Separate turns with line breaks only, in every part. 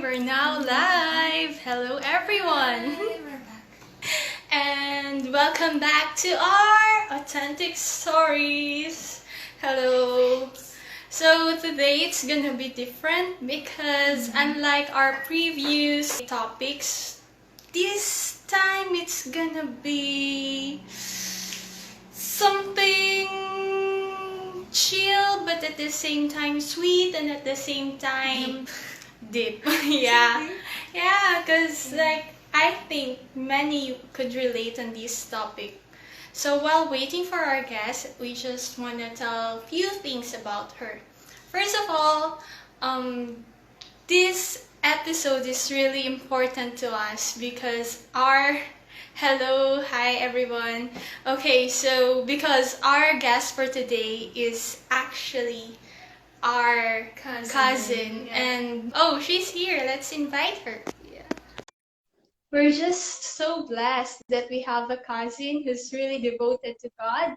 we're now live! Hello everyone!
Hi, we're back.
And welcome back to our authentic stories! Hello! So today it's gonna be different because unlike our previous topics, this time it's gonna be something chill but at the same time sweet and at the same time deep. Yeah, because I think many could relate on this topic. So while waiting for our guest, we just want to tell a few things about her. First of all, this episode is really important to us because hi everyone. Okay, so because our guest for today is actually our cousin
yeah.
and she's here. Let's invite her.
Yeah.
We're just so blessed that we have a cousin who's really devoted to God,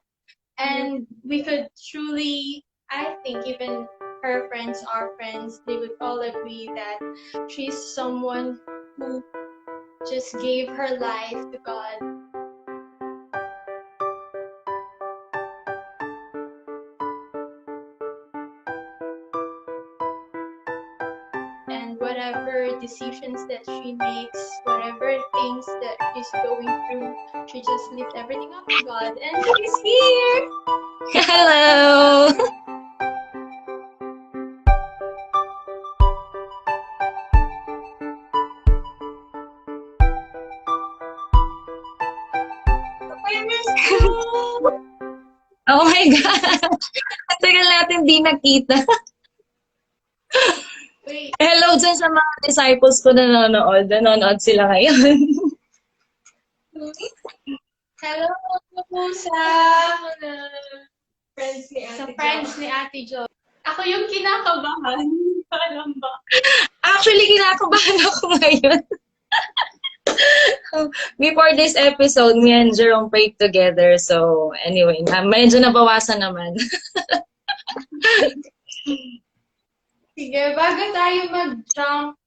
and we could truly, I think, even her friends, our friends, they would all agree that she's someone who just gave her life to God. And whatever decisions that she makes, whatever things that she's going through, she just lifts everything up to God. And she's here!
Hello! Oh my God! Ang tagal natin di nakita.
Wait,
Hello dyan sa mga disciples ko na nanonood. Nanonood sila ngayon.
hello sa
Friends ni
sa
Ate
friends
Jo.
ni Ate Jo. Ako yung kinakabahan. Alam ba?
Actually, kinakabahan ako ngayon. Before this episode, me and Jerome prayed together. So, anyway, medyo nabawasan naman.
Sige, bago tayo mag-jump.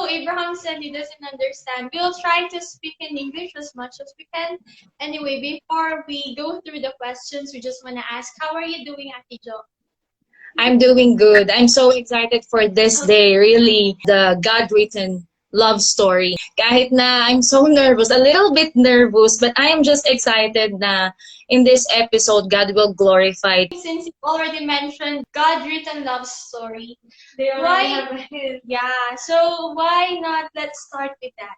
Abraham said he doesn't understand. We'll try to speak in English as much as we can. Anyway, before we go through the questions, we just want to ask, how are you doing, Ate Jo?
I'm doing good. I'm so excited for this day. Really, the God-written love story. Kahit na I'm so nervous, a little bit nervous, but I am just excited na in this episode, God will glorify.
Since you already mentioned God-written love story,
They already
Why?
have a hint.
yeah, so why not let's start with that?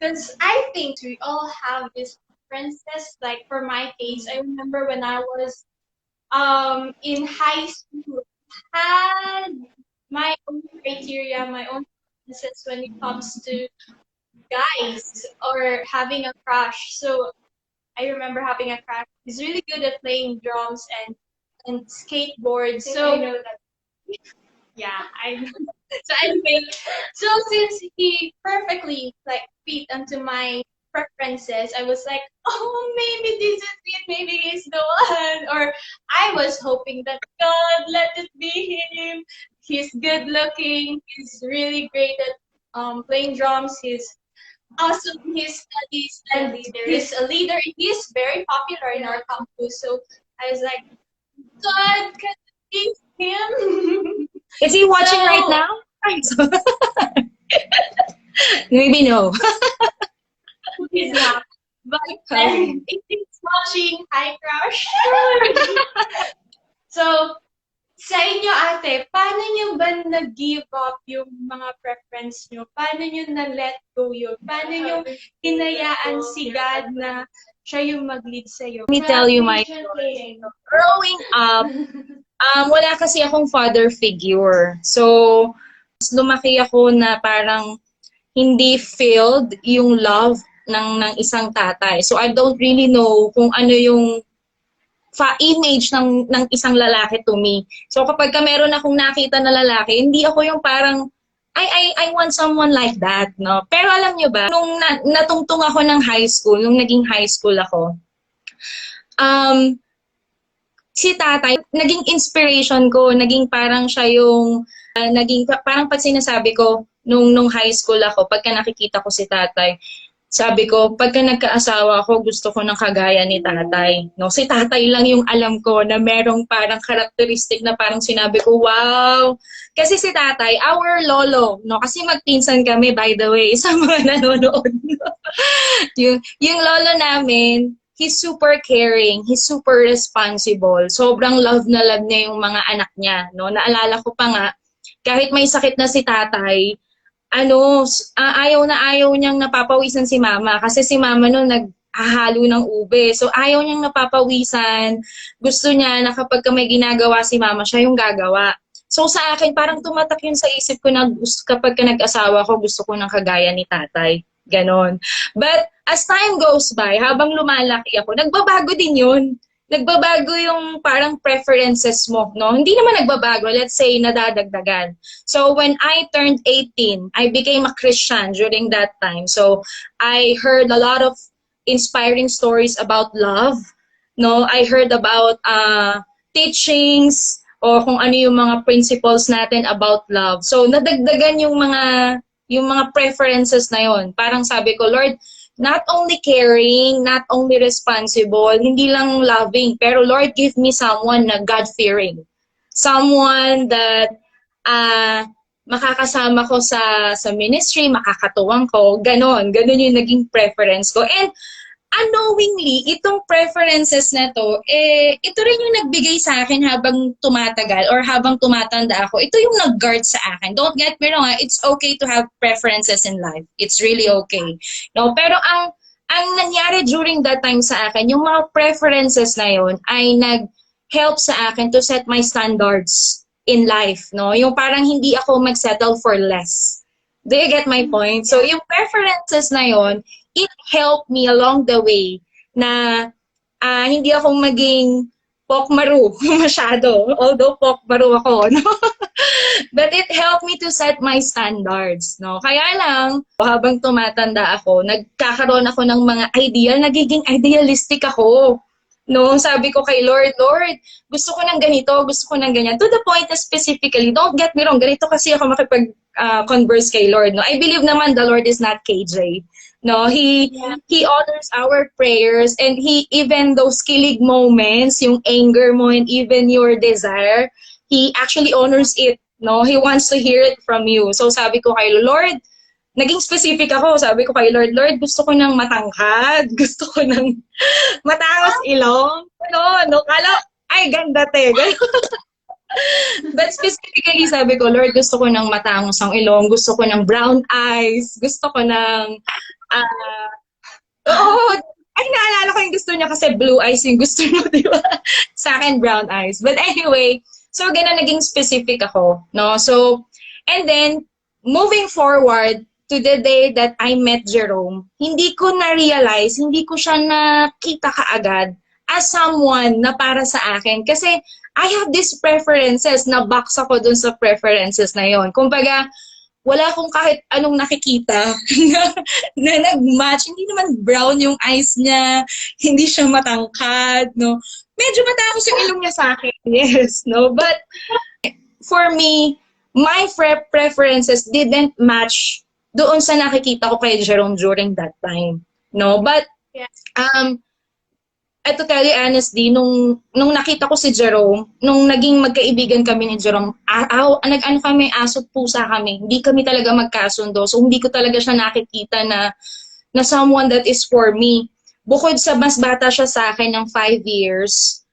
Because I think we all have these preferences. Like for my case, I remember when I was in high school, I had my own criteria, my own preferences when it comes to guys or having a crush. So I remember having a crush. He's really good at playing drums and skateboard. So
I know that.
yeah, I know. So anyway, so since he perfectly fit onto my preferences, I was like, oh, maybe this is it, maybe he's the one. Or I was hoping that God, let it be him. He's good looking. He's really great at playing drums. He's awesome in his studies, and he's a leader. He's very popular in our campus. So I was like, God, can it be him?
Is he watching right now? Maybe no.
He's not. But then, if he's watching, hi crush. So, sa inyo ate, paano nyo ba nag-give up yung mga preference nyo? Paano nyo na-let go yun? Paano nyo hinayaan si God na siya yung mag-lead sa'yo?
Let me tell you my
story.
growing up, wala kasi akong father figure. So, lumaki ako na parang hindi filled yung love ng isang tatay. So, I don't really know kung ano yung image ng isang lalaki to me. So, kapag meron akong nakita na lalaki, hindi ako yung parang, I want someone like that, no? Pero alam nyo ba, nung natungtong ako ng high school, nung naging high school ako, si tatay, naging inspiration ko, naging parang siya yung Naging, parang pag sinasabi ko, nung high school ako, pagka nakikita ko si tatay, sabi ko, pagka nagkaasawa ako, gusto ko ng kagaya ni tatay. No? Si tatay lang yung alam ko na merong parang characteristic na parang sinabi ko, wow! Kasi si tatay, our lolo, no? Kasi magpinsan kami, by the way, sa mga nanonood. yung lolo namin, he's super caring, he's super responsible. Sobrang love na love niya yung mga anak niya. No? Naalala ko pa nga, kahit may sakit na si tatay, ayaw na ayaw niyang napapawisan si mama kasi si mama noon naghahalo ng ube. So ayaw niyang napapawisan. Gusto niya na kapag may ginagawa si mama, siya yung gagawa. So sa akin, parang tumatak yun sa isip ko na kapag nag-asawa ko, gusto ko ng kagaya ni tatay. Ganon. But as time goes by, habang lumalaki ako, nagbabago din yun. Nagbabago yung parang preferences mo, no? Hindi naman nagbabago, let's say nadadagdagan. So when I turned 18, I became a Christian during that time. So I heard a lot of inspiring stories about love, no? I heard about teachings o kung ano yung mga principles natin about love. So nadagdagan yung mga preferences na yon. Parang sabi ko, Lord, not only caring, not only responsible, hindi lang loving, pero Lord, give me someone na God-fearing. Someone that makakasama ko sa ministry, makakatuwang ko, ganon yung naging preference ko. And unknowingly, itong preferences na to, ito rin yung nagbigay sa akin habang tumatagal or habang tumatanda ako. Ito yung nag-guard sa akin. Don't get me wrong, it's okay to have preferences in life. It's really okay. No, pero ang nangyari during that time sa akin, yung mga preferences na yun ay nag-help sa akin to set my standards in life. No, yung parang hindi ako mag-settle for less. Do you get my point? So yung preferences na yun, it helped me along the way na hindi ako maging pokmaru masyado. Although pokmaru ako, no? But it helped me to set my standards, no? Kaya lang, habang tumatanda ako, nagkakaroon ako ng mga ideal, nagiging idealistic ako. No, sabi ko kay Lord, gusto ko ng ganito, gusto ko ng ganyan. To the point na specifically, don't get me wrong, ganito kasi ako makipag-converse kay Lord. No? I believe naman the Lord is not KJ. No, He honors our prayers, and He, even those kilig moments, yung anger mo and even your desire, He actually honors it. No, He wants to hear it from you. So sabi ko kay Lord, naging specific ako. Sabi ko kay Lord, gusto ko ng matangkad, gusto ko ng matangos ilong. Kala, ay, ganda te. But specifically, sabi ko, Lord, gusto ko ng matangos ang ilong, gusto ko ng brown eyes, gusto ko ng, naalala ko yung gusto niya kasi blue eyes yung gusto niya, di ba? Sa akin, brown eyes. But anyway, so ganun, naging specific ako, no? So, and then, moving forward, to the day that I met Jerome, hindi ko na-realize, hindi ko siya nakita kaagad as someone na para sa akin. Kasi I have these preferences, na box ako dun sa preferences na yon. Kumbaga, wala akong kahit anong nakikita na nag-match. Hindi naman brown yung eyes niya, hindi siya matangkad, no? Medyo matangos yung ilong niya sa akin, yes, no? But for me, my preferences didn't match doon sa nakikita ko kay Jerome during that time, no? But to tell you honestly, nung nakita ko si Jerome, nung naging magkaibigan kami ni Jerome, nag-ano kami, aso't pusa kami. Hindi kami talaga magkasundo. So hindi ko talaga siya nakikita na someone that is for me. Bukod sa mas bata siya sa akin ng 5 years,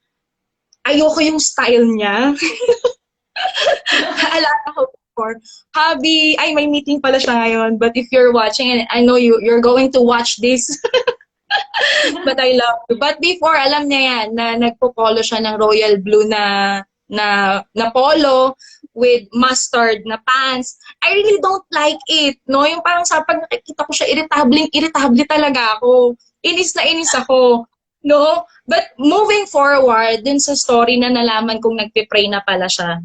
ayoko yung style niya. Alala ko before, hobby, may meeting pala siya ngayon, but if you're watching, and I know you're going to watch this, but I love you. But before, alam niya yan, na nagpo-polo siya ng royal blue na polo with mustard na pants. I really don't like it, no? Yung parang sa pag nakikita ko siya, irritable talaga ako. Inis na inis ako, no? But moving forward, dun sa story na nalaman kong nagpe-pray na pala siya,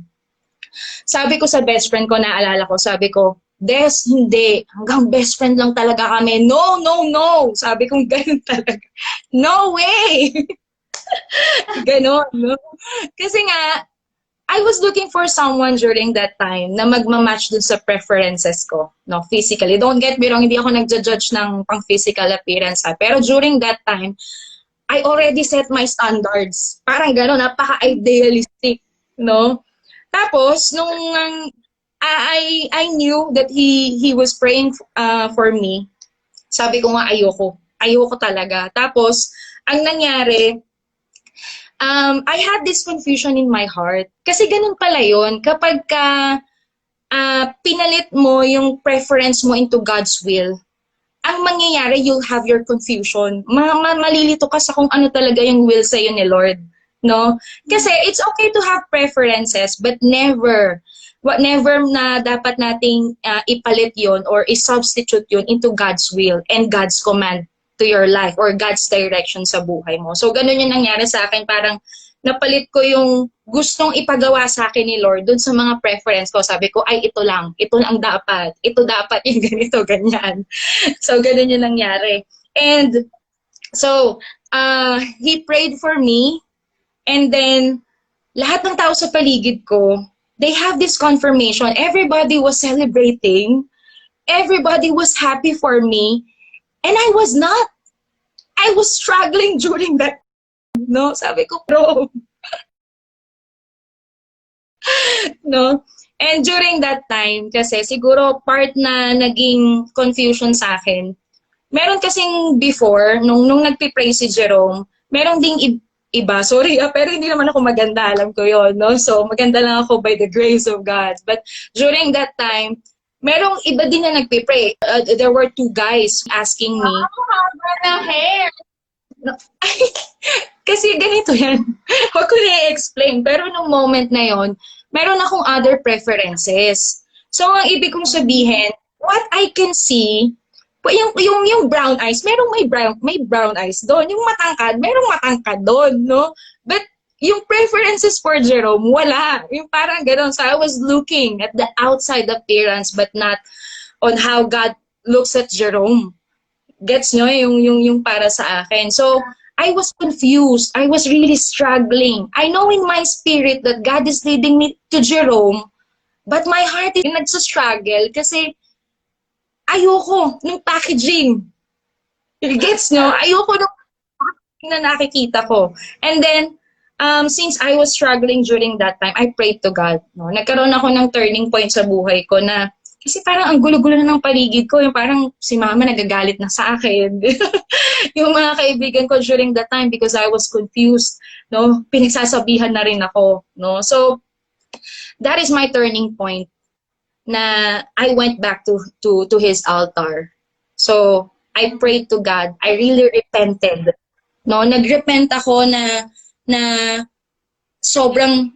sabi ko sa best friend ko, naalala ko, sabi ko, Des, hindi. Hanggang best friend lang talaga kami. No, no, no. Sabi ko, ganun talaga. No way! Ganon, no? Kasi nga, I was looking for someone during that time na magmamatch dun sa preferences ko, no, physically. Don't get me wrong, hindi ako nagja-judge ng pang-physical appearance, ha. Pero during that time, I already set my standards. Parang gano'n, napaka-idealistic, no? Tapos, nung I knew that he was praying for me, sabi ko nga ayoko. Ayoko talaga. Tapos, ang nangyari, I had this confusion in my heart. Kasi ganun pala yun. Kapag pinalit mo yung preference mo into God's will, ang mangyayari, you'll have your confusion. Malilito ka sa kung ano talaga yung will sa'yo ni Lord. No? Kasi it's okay to have preferences, but never na dapat nating ipalit yon or i-substitute yun into God's will and God's command to your life or God's direction sa buhay mo. So, ganun yung nangyari sa akin. Parang napalit ko yung gustong ipagawa sa akin ni Lord dun sa mga preference ko. Sabi ko, ay, ito lang dapat. Ito dapat yung ganito, ganyan. So, ganun yung nangyari. And so, he prayed for me. And then, lahat ng tao sa paligid ko, they have this confirmation. Everybody was celebrating. Everybody was happy for me. And I was not. I was struggling during that. No, sabi ko, bro. No? And during that time, kasi siguro part na naging confusion sa akin, meron kasing before, nung nagpipray si Jerome, meron ding iba, sorry pero hindi naman ako maganda, alam ko yon, no? So, maganda lang ako by the grace of God. But during that time, merong iba din na nagpipray. There were two guys asking me.
Haba na hair!
No, kasi ganito yan. Huwag ko na-explain. Pero nung moment na yon, meron akong other preferences. So, ang ibig kong sabihin, what I can see, yung brown eyes, may brown eyes doon. Yung matangkad, merong matangkad doon, no? But yung preferences for Jerome, wala. Yung parang gano'n. So I was looking at the outside appearance but not on how God looks at Jerome. Gets nyo yung para sa akin. So I was confused. I was really struggling. I know in my spirit that God is leading me to Jerome, but my heart is nagsastruggle kasi ayoko ng packaging. Gets nyo? Ayoko nung na nakikita ko. And then, since I was struggling during that time, I prayed to God. No? Nagkaroon ako ng turning point sa buhay ko na, kasi parang ang gulo-gulo na ng paligid ko. Yung parang si mama nagagalit na sa akin. Yung mga kaibigan ko during that time because I was confused. No? Pinagsasabihan na rin ako. No? So, that is my turning point na I went back to his altar. So, I prayed to God. I really repented. No, nagrepent ako na sobrang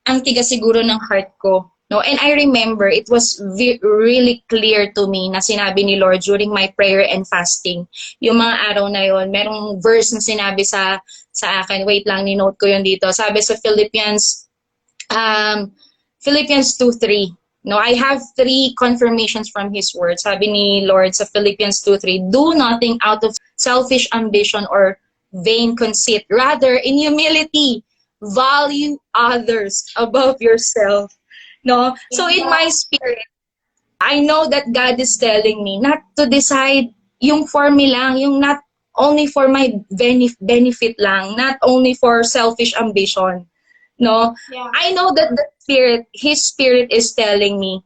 ang tigas siguro ng heart ko. No, and I remember it was really clear to me na sinabi ni Lord during my prayer and fasting. Yung mga araw na yon, merong verse na sinabi sa akin. Wait lang, ni-note ko yun dito. Sabi sa Philippians 2:3. No, I have 3 confirmations from His word. Sabi ni Lord sa Philippians 2:3, do nothing out of selfish ambition or vain conceit. Rather, in humility, value others above yourself. No? So in my spirit, I know that God is telling me not to decide yung for me lang, yung not only for my benefit lang, not only for selfish ambition. No?
Yeah.
I know that His Spirit is telling me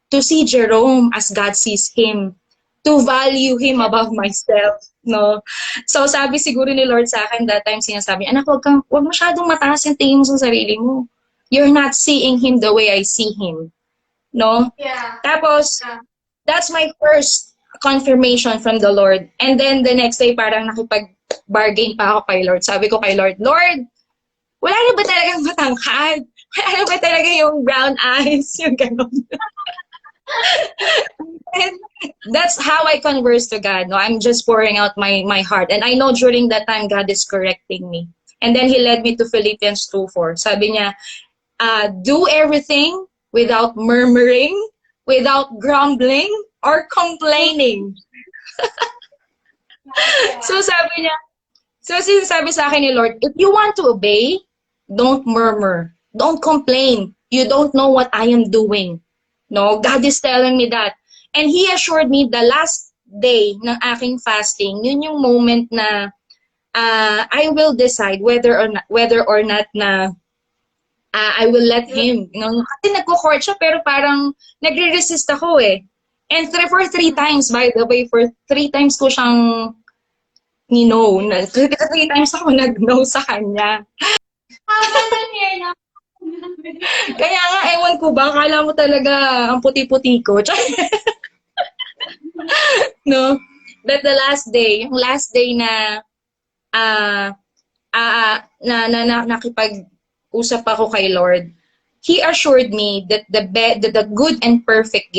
to see Jerome as God sees him, to value him above myself. No? So sabi siguro ni Lord sa akin that time, sinasabi, anak, wag masyadong mataas yung tingin mo sa sarili mo. You're not seeing him the way I see him. No?
Yeah.
Tapos, that's my first confirmation from the Lord. And then the next day, parang nakipag-bargain pa ako kay Lord. Sabi ko kay Lord, Lord, wala na ba talagang matangkad? Wala na ba talaga yung brown eyes? Yung gano'n. And that's how I converse to God. No, I'm just pouring out my heart. And I know during that time, God is correcting me. And then He led me to Philippians 2:4. Sabi niya, do everything without murmuring, without grumbling, or complaining. So sabi niya, so sinasabi sa akin ni Lord, if you want to obey, don't murmur. Don't complain. You don't know what I am doing. No, God is telling me that. And He assured me the last day ng aking fasting, yun yung moment na I will decide whether or not na I will let him. You know, kasi nagko-court siya pero parang nagre-resist ako eh. And for three times, by the way, for three times ko siyang ni-no. Three times ako nag-no sa kanya.
Haba ng hair na.
Kaya nga, ewan ko ba, akala mo talaga ang puti-puti ko. No? But the last day, yung last day na nakipag-usap ako kay Lord, He assured me that the good and perfect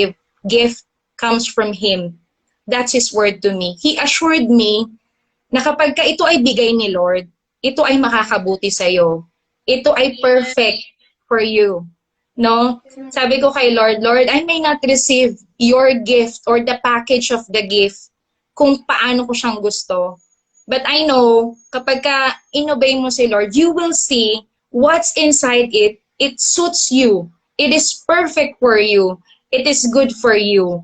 gift comes from Him. That's His word to me. He assured me na kapag ka ito ay bigay ni Lord, ito ay makakabuti sa'yo. Ito ay perfect for you. No? Sabi ko kay Lord, Lord, I may not receive your gift or the package of the gift kung paano ko siyang gusto. But I know, kapag ka inobey mo si Lord, you will see what's inside it. It suits you. It is perfect for you. It is good for you.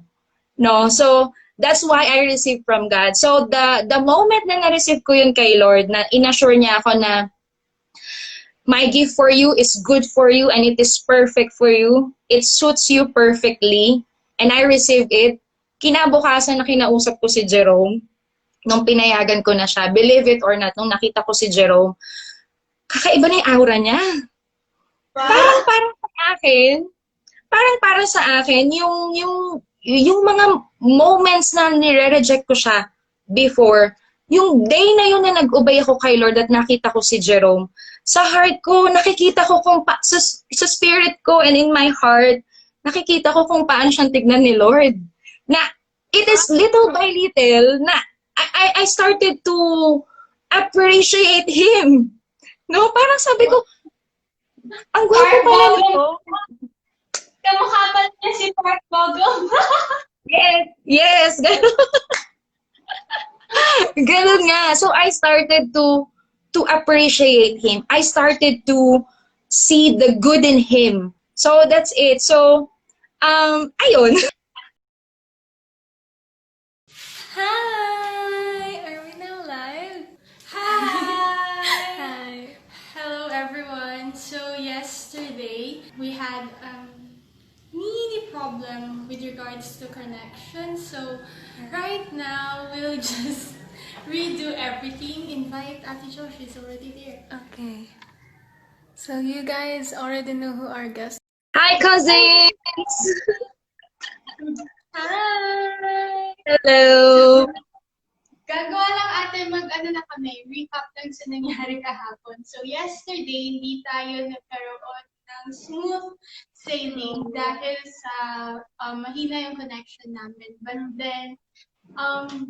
No? So, that's why I received from God. So, the moment na na-receive ko yun kay Lord, na inassure niya ako na my gift for you is good for you and it is perfect for you. It suits you perfectly. And I received it. Kinabukasan na kinausap ko si Jerome, nung pinayagan ko na siya, believe it or not, nung nakita ko si Jerome, kakaiba na yung aura niya. Parang para sa akin, yung mga moments na nire-reject ko siya before, yung day na yun na nag-obey ako kay Lord at nakita ko si Jerome, sa heart ko, nakikita ko sa spirit ko and in my heart, nakikita ko kung paano siyang tignan ni Lord. Na it is little by little na I started to appreciate Him. No? Parang sabi ko, ang gwapo pala nito.
Kamukha pa niya si Park Seo-ro-yi.
Yes. Ganun nga. So I started to appreciate Him. I started to see the good in Him. So that's it. So, ayun.
Hi! Are we now live? Hi! Hello everyone. So yesterday we had mini problem with regards to connection. So right now we'll just redo everything. Invite Ate Jo, she's already there.
Okay. So you guys already know who our guest.
Hi, cousins!
Hi!
Hello!
Gagawa lang ate na kami, recap lang sa nangyari kahapon. So yesterday, hindi tayo nagkaroon ng smooth sailing dahil sa mahina yung connection namin. But then,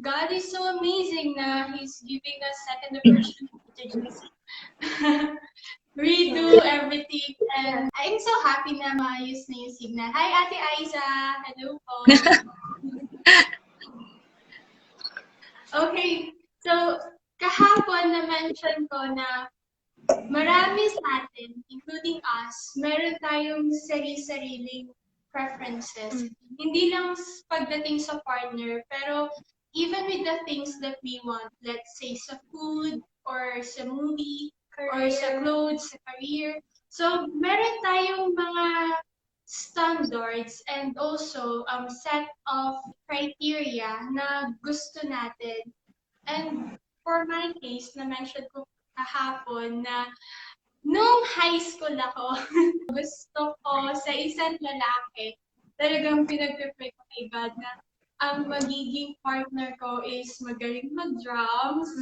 God is so amazing na He's giving us second opportunity to just redo everything. And I'm so happy na maayos na yung signal. Hi, Ate Aiza! Hello po! Okay, so kahapon na-mention ko na marami sa atin, including us, meron tayong sari-sariling preferences. Hindi lang pagdating sa partner, pero even with the things that we want, let's say sa food, or sa movie, or sa clothes, sa career. So, meron tayong mga standards and also set of criteria na gusto natin. And for my case, na-mention ko kahapon na nung high school ako, gusto ko sa isang lalaki, talagang pinag-pray ko kay God na ang magiging partner ko is magaling mag-drums,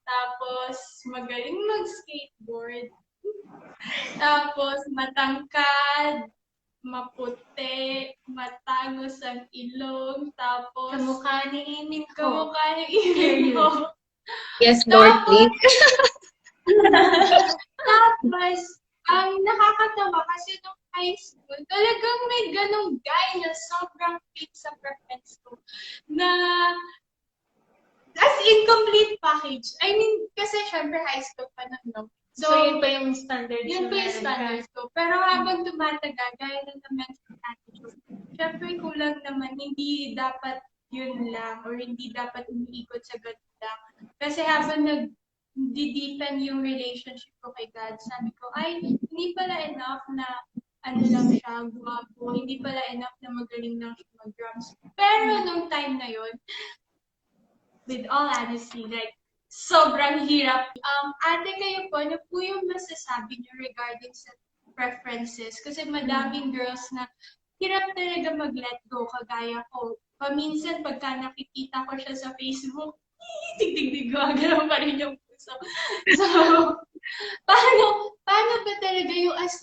tapos magaling mag-skateboard, tapos matangkad, maputi, matangos ang ilong, tapos
Kamukha ni Imin ko.
kamukha ng Imin ko.
Yes, Lord, please.
Tapos, ang nakakatawa kasi nung high school, talagang may ganong guy na sobrang fit sa preference ko. Na, as in complete package. I mean, kasi syempre high school pa nun, no?
So, yun pa yung standards. Yun pa yung standards ko. Pero habang tumatagal, gaya ng na-mention natin, syempre kulang naman, hindi dapat yun lang or hindi dapat umiikot sa ganun lang. Kasi habang nag-deepen yung relationship ko kay God, sabi ko, ay, hindi pala enough na ano lang siya, gwapo, hindi pala enough na magaling lang siya mag-drums. Pero nung time na yun, with all honesty, like, sobrang hirap. Ate, kayo po, ano po yung masasabi niyo regarding sa preferences? Kasi madaming girls na hirap talaga mag-let go, kagaya ko. Paminsan, pagka nakikita ko siya sa Facebook, tig-tig-tig, gano'n pa rin yung puso. So, paano ba talaga yung as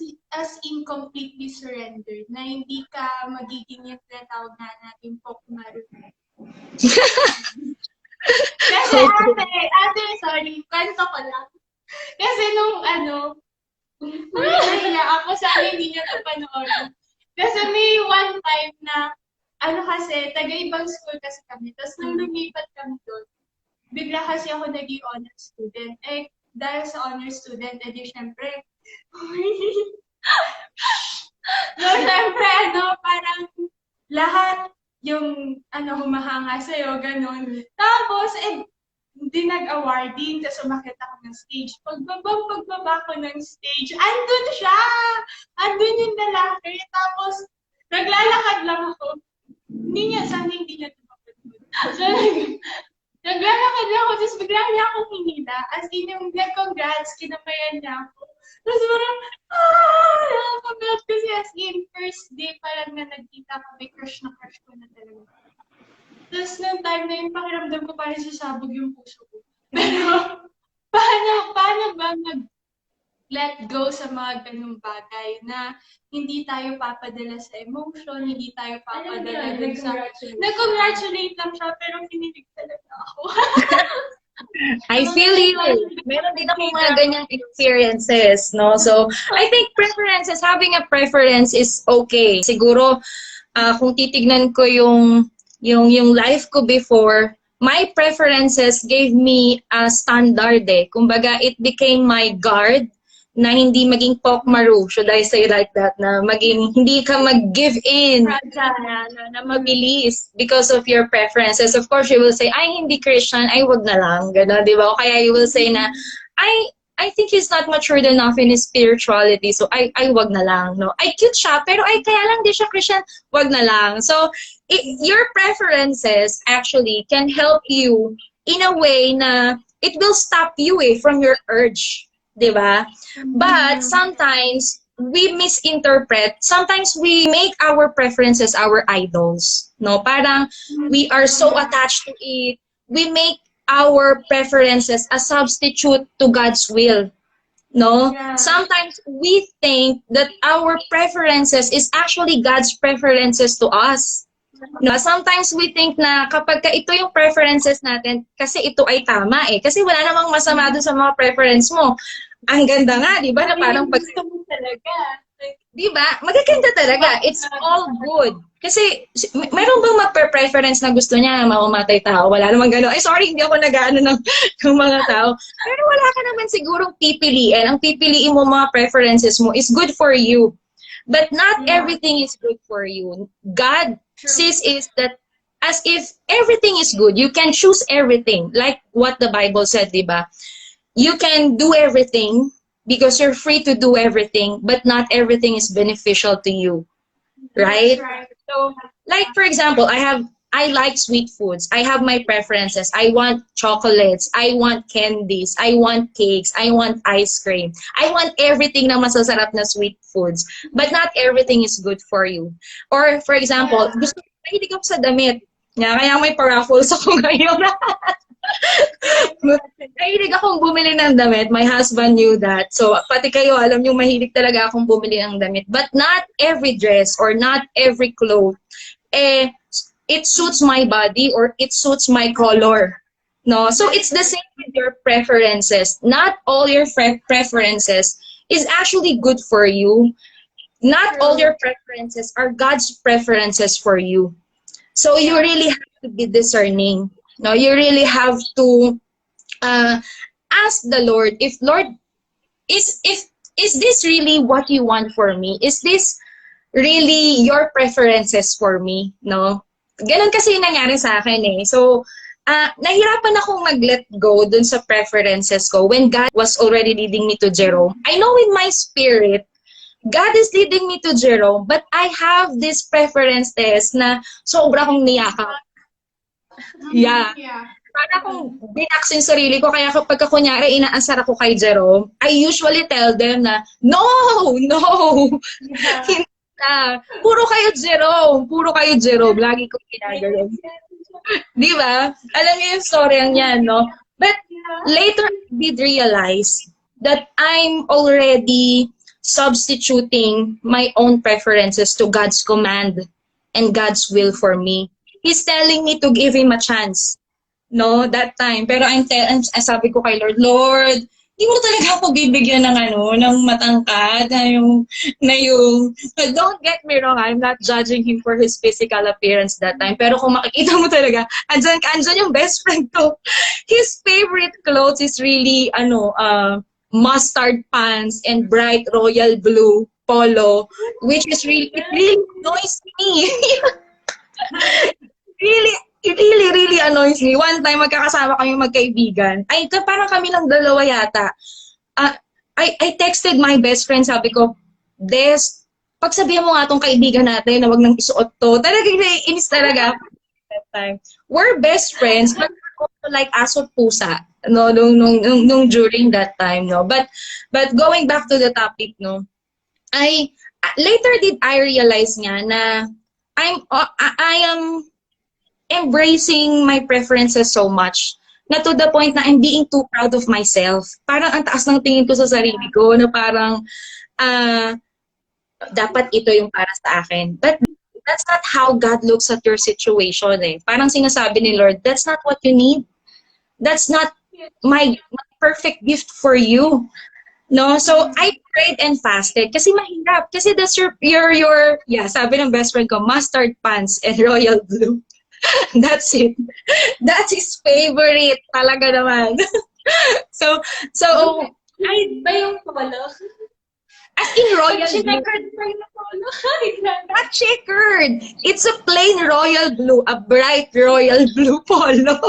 in completely surrendered na hindi ka magiging yung tinatawag na natin pokmaru? Kasi ate, sorry, kwento ko lang. Kasi nung nahiya ako sa hindi niya ito panoorin. Kasi may one time na, kasi, taga-ibang school kasi kami. Tapos nung lumipat kami doon, bigla kasi ako naging honor student. Eh, dahil sa honor student, edi syempre, no, syempre, parang lahat yung humahanga sa'yo, ganun. Tapos, hindi nag-awarding, tapos umakit ako ng stage. Pagbaba ko ng stage, andun siya! Andun yung lalaki. Tapos, naglalakad lang ako. Sana hindi niya tumapad. So, naglalakad lang ako, tapos bigla niya akong hinila. As in, yung congrats, kinamayan niya ako. Tapos parang, nakakabot kasi as in, first day pa lang na nagkita ko, may crush ko na talaga. Tapos nung time na yun, pakiramdam ko parang sasabog yung puso ko. Pero, paano ba mag-let go sa mga ganung bagay na hindi tayo papadala sa emotion, hindi tayo papadala dun sa... Nag-congratulate lang siya, pero kinilig talaga ako.
I feel you. Meron din akong mga ganyang experiences, no? So, I think preferences, having a preference is okay. Siguro, kung titignan ko yung life ko before, my preferences gave me a standard eh. Kumbaga, it became my guard na hindi maging pokmaru, should I say like that, na hindi ka mag-give in, na mabilis because of your preferences. Of course, you will say, ay, hindi Christian, ay, wag na lang, gano'n, di ba? O kaya you will say na, I think he's not matured enough in his spirituality, so ay, wag na lang, no? Ay, cute siya, pero ay, kaya lang di siya Christian, wag na lang. So, your preferences actually can help you in a way na it will stop you from your urge. Diba? But sometimes we misinterpret, sometimes we make our preferences our idols. No? Parang we are so attached to it. We make our preferences a substitute to God's will. No? Yeah. Sometimes we think that our preferences is actually God's preferences to us. No, sometimes we think na kapag ito yung preferences natin, kasi ito ay tama Kasi wala namang masama doon sa mga preference mo. Ang ganda nga, di ba? Na parang pag gusto mo talaga. Di ba? Magaganda talaga. It's all good. Kasi, mayroon bang mag-preference na gusto niya mamamatay tao? Wala namang gano'n. Ay, sorry, hindi ako nag-ano ng mga tao. Pero wala ka naman sigurong pipiliin. Ang pipiliin mo mga preferences mo is good for you. But not everything is good for you. God sees is that as if everything is good. You can choose everything. Like what the Bible said, di ba? You can do everything because you're free to do everything, but not everything is beneficial to you. Right? So, like for example, I like sweet foods. I have my preferences. I want chocolates. I want candies. I want cakes. I want ice cream. I want everything na masasarap na sweet foods. But not everything is good for you. Or for example, mahilig ako sa damit. Kaya may paraffles ako ngayon. Mahilig akong bumili ng damit. My husband knew that. So, pati kayo, alam nyo, mahilig talaga akong bumili ng damit. But not every dress or not every clothes, it suits my body or it suits my color. No? So, it's the same with your preferences. Not all your preferences is actually good for you. Not all your preferences are God's preferences for you. So, you really have to be discerning. No, you really have to ask the Lord, if Lord, is this really what you want for me? Is this really your preferences for me? No? Ganon kasi yung nangyari sa akin eh. So, nahirapan akong mag-let go dun sa preferences ko when God was already leading me to Jerome. I know in my spirit, God is leading me to Jerome, but I have this preferences na sobra kong niyakap. Yeah.
Yeah.
Para akong binax yung sarili ko, kaya kapag kunyari inaasar ako kay Jerome, I usually tell them na, no!
Yeah.
Hindi na. Puro kayo Jerome, lagi ko ginagawin. Di ba? Alam niyo yung story ang yan, no? But later, I did realize that I'm already substituting my own preferences to God's command and God's will for me. He's telling me to give Him a chance. No, that time. Pero sabi ko kay Lord, di mo talaga ako bibigyan ng ng matangkad, don't get me wrong, I'm not judging him for his physical appearance that time. Pero kung makikita mo talaga, andyan yung best friend ko. His favorite clothes is really, mustard pants and bright royal blue polo, which is really, it really annoys me. It really annoys me. One time, magkakasama kami magkaibigan. Parang kami lang dalawa yata. I texted my best friend, sabi ko, Des, pagsabihan mo nga tong kaibigan natin na wag nang isuot to. Talagang naiinis talaga that time. We're best friends, but we're also like aso't pusa, no, nung during that time, no. But going back to the topic, no, later did I realize nga na I am embracing my preferences so much na to the point na I'm being too proud of myself. Parang ang taas ng tingin ko sa sarili ko na parang dapat ito yung para sa akin. But that's not how God looks at your situation eh. Parang sinasabi ni Lord, that's not what you need. That's not my perfect gift for you. No, so I prayed and fasted kasi mahirap. Kasi that's your sabi ng best friend ko, mustard pants and royal blue. That's it. That's his favorite. Talaga naman. So,
Ba yung polo?
as in royal blue.
Checkered pa yung polo.
Not checkered. It's a plain royal blue. A bright royal blue polo.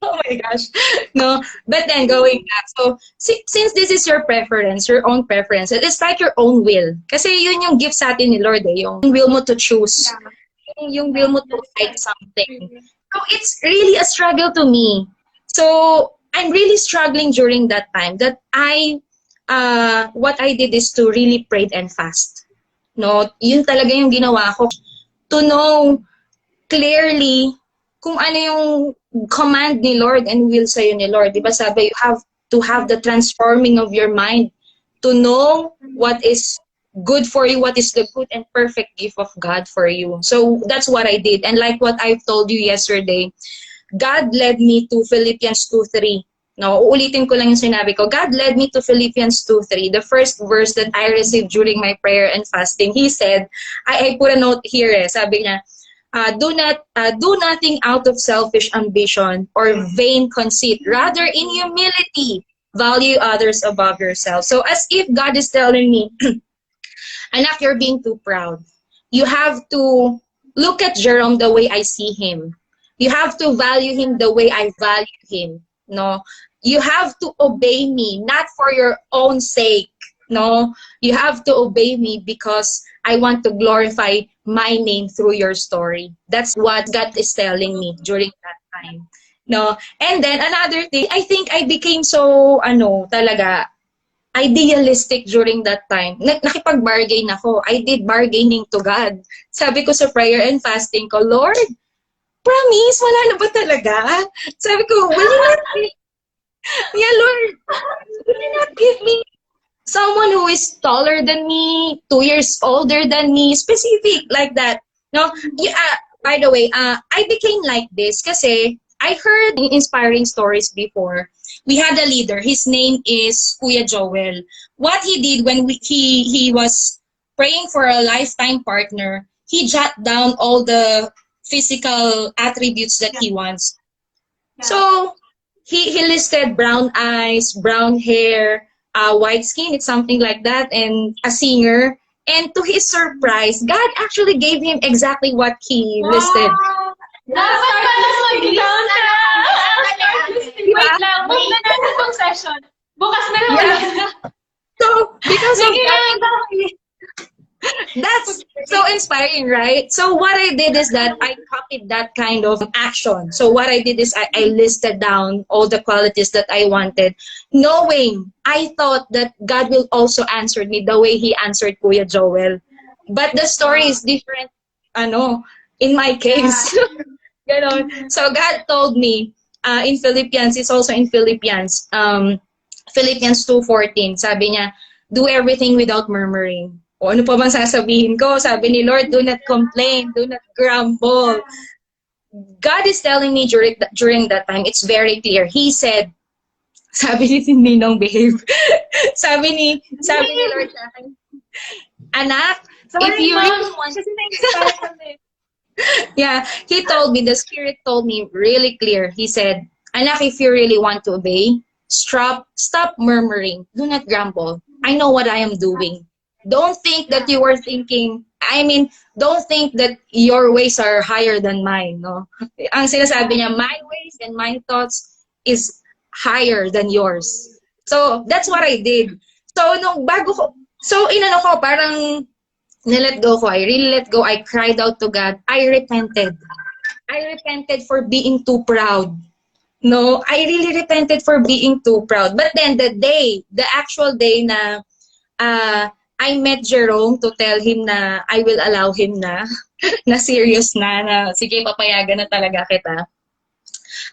Oh my gosh. No. But then, going back. So, since this is your preference, your own preference, it's like your own will. Kasi yun yung gift sa atin ni Lord eh. Yung will mo to choose. Yung will mo to like something. So it's really a struggle to me. So I'm really struggling during that time that what I did is to really pray and fast. No, yun talaga yung ginawa ko. To know clearly kung ano yung command ni Lord and will sa'yo ni Lord. Diba sabi, you have to have the transforming of your mind to know what is good for you, what is the good and perfect gift of God for you. So that's what I did. And like what I've told you yesterday, God led me to Philippians 2:3. No, uulitin ko lang yung sinabi ko. God led me to Philippians 2:3, the first verse that I received during my prayer and fasting. He said, I put a note here eh, sabi niya, do nothing out of selfish ambition or vain conceit. Rather, in humility, value others above yourself. So as if God is telling me, anak, you're being too proud. You have to look at Jerome the way I see him. You have to value him the way I value him. No, you have to obey me, not for your own sake. No, you have to obey me because I want to glorify my name through your story. That's what God is telling me during that time. No, and then another thing, I think I became so talaga idealistic during that time. Nakipag-bargain ako. I did bargaining to God. Sabi ko sa prayer and fasting ko, Lord, promise, wala na ba talaga? Sabi ko, will you not Lord, will you not give me someone who is taller than me, 2 years older than me, specific like that? No? By the way, I became like this kasi I heard inspiring stories before. We had a leader. His name is Kuya Joel. What he did when he was praying for a lifetime partner, he jot down all the physical attributes that he wants. Yeah. So he listed brown eyes, brown hair, white skin, it's something like that, and a singer. And to his surprise, God actually gave him exactly what he listed.
Dapat pala mag-count na! Wait lang, wait na natin itong session. Bukas na lang ulit.
So, because of that,
Sige,
that's so inspiring, right? So what I did is that I copied that kind of action. So what I did is I listed down all the qualities that I wanted, knowing I thought that God will also answer me the way He answered Kuya Joel. But the story is different, in my case. Ganon. So God told me in Philippians, it's also in Philippians, Philippians 2:14, sabi niya, do everything without murmuring. O ano pa bang sasabihin ko? Sabi ni Lord, do not complain, do not grumble. God is telling me during that time, it's very clear. He said, sabi ni Ninong behave. sabi ni Lord sa akin, anak, if you really want... Yeah, He told me, the Spirit told me really clear. He said, anak, if you really want to obey, stop murmuring. Do not grumble. I know what I am doing. Don't think that you are thinking, don't think that your ways are higher than mine, no? Ang sinasabi niya, my ways and my thoughts is higher than yours. So, that's what I did. So, parang nilet go ko. I really let go. I cried out to God. I repented for being too proud. No, I really repented for being too proud. But then the actual day na I met Jerome to tell him na I will allow him na serious na sige, papayagan na talaga kita.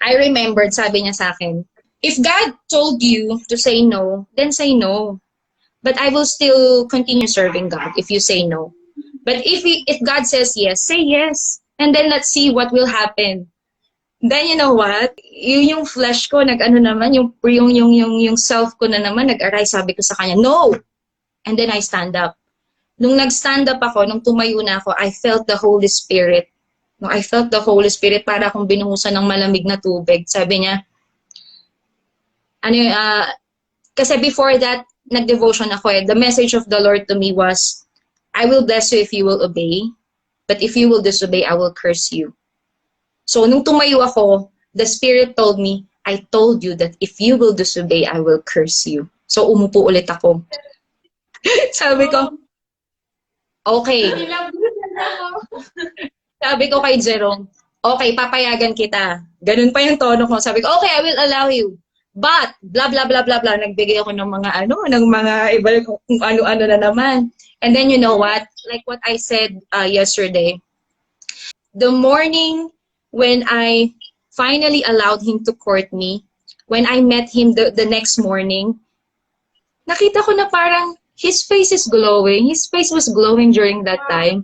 I remembered, sabi niya sa akin, if God told you to say no, then say no. But I will still continue serving God if you say no. But if God says yes, say yes. And then let's see what will happen. Then you know what? Yung flesh ko yung self ko na naman nag-arise, sabi ko sa kanya, no. And then I stand up. Nung nag-stand up ako, nung tumayo na ako, I felt the Holy Spirit. No, I felt the Holy Spirit para akong binuhusan ng malamig na tubig. Sabi niya, kasi before that, nag-devotion ako eh. The message of the Lord to me was, I will bless you if you will obey, but if you will disobey, I will curse you. So nung tumayo ako, the Spirit told me, I told you that if you will disobey, I will curse you. So umupo ulit ako. Sabi ko, okay. Sabi ko kay Jerome, okay, papayagan kita. Ganun pa yung tono ko. Sabi ko, okay, I will allow you. But, blah, blah, blah, blah, blah. Nagbigay ako ng mga iba kung ano-ano na naman. And then you know what? Like what I said yesterday, the morning when I finally allowed him to court me, when I met him the next morning, nakita ko na parang his face is glowing. His face was glowing during that time.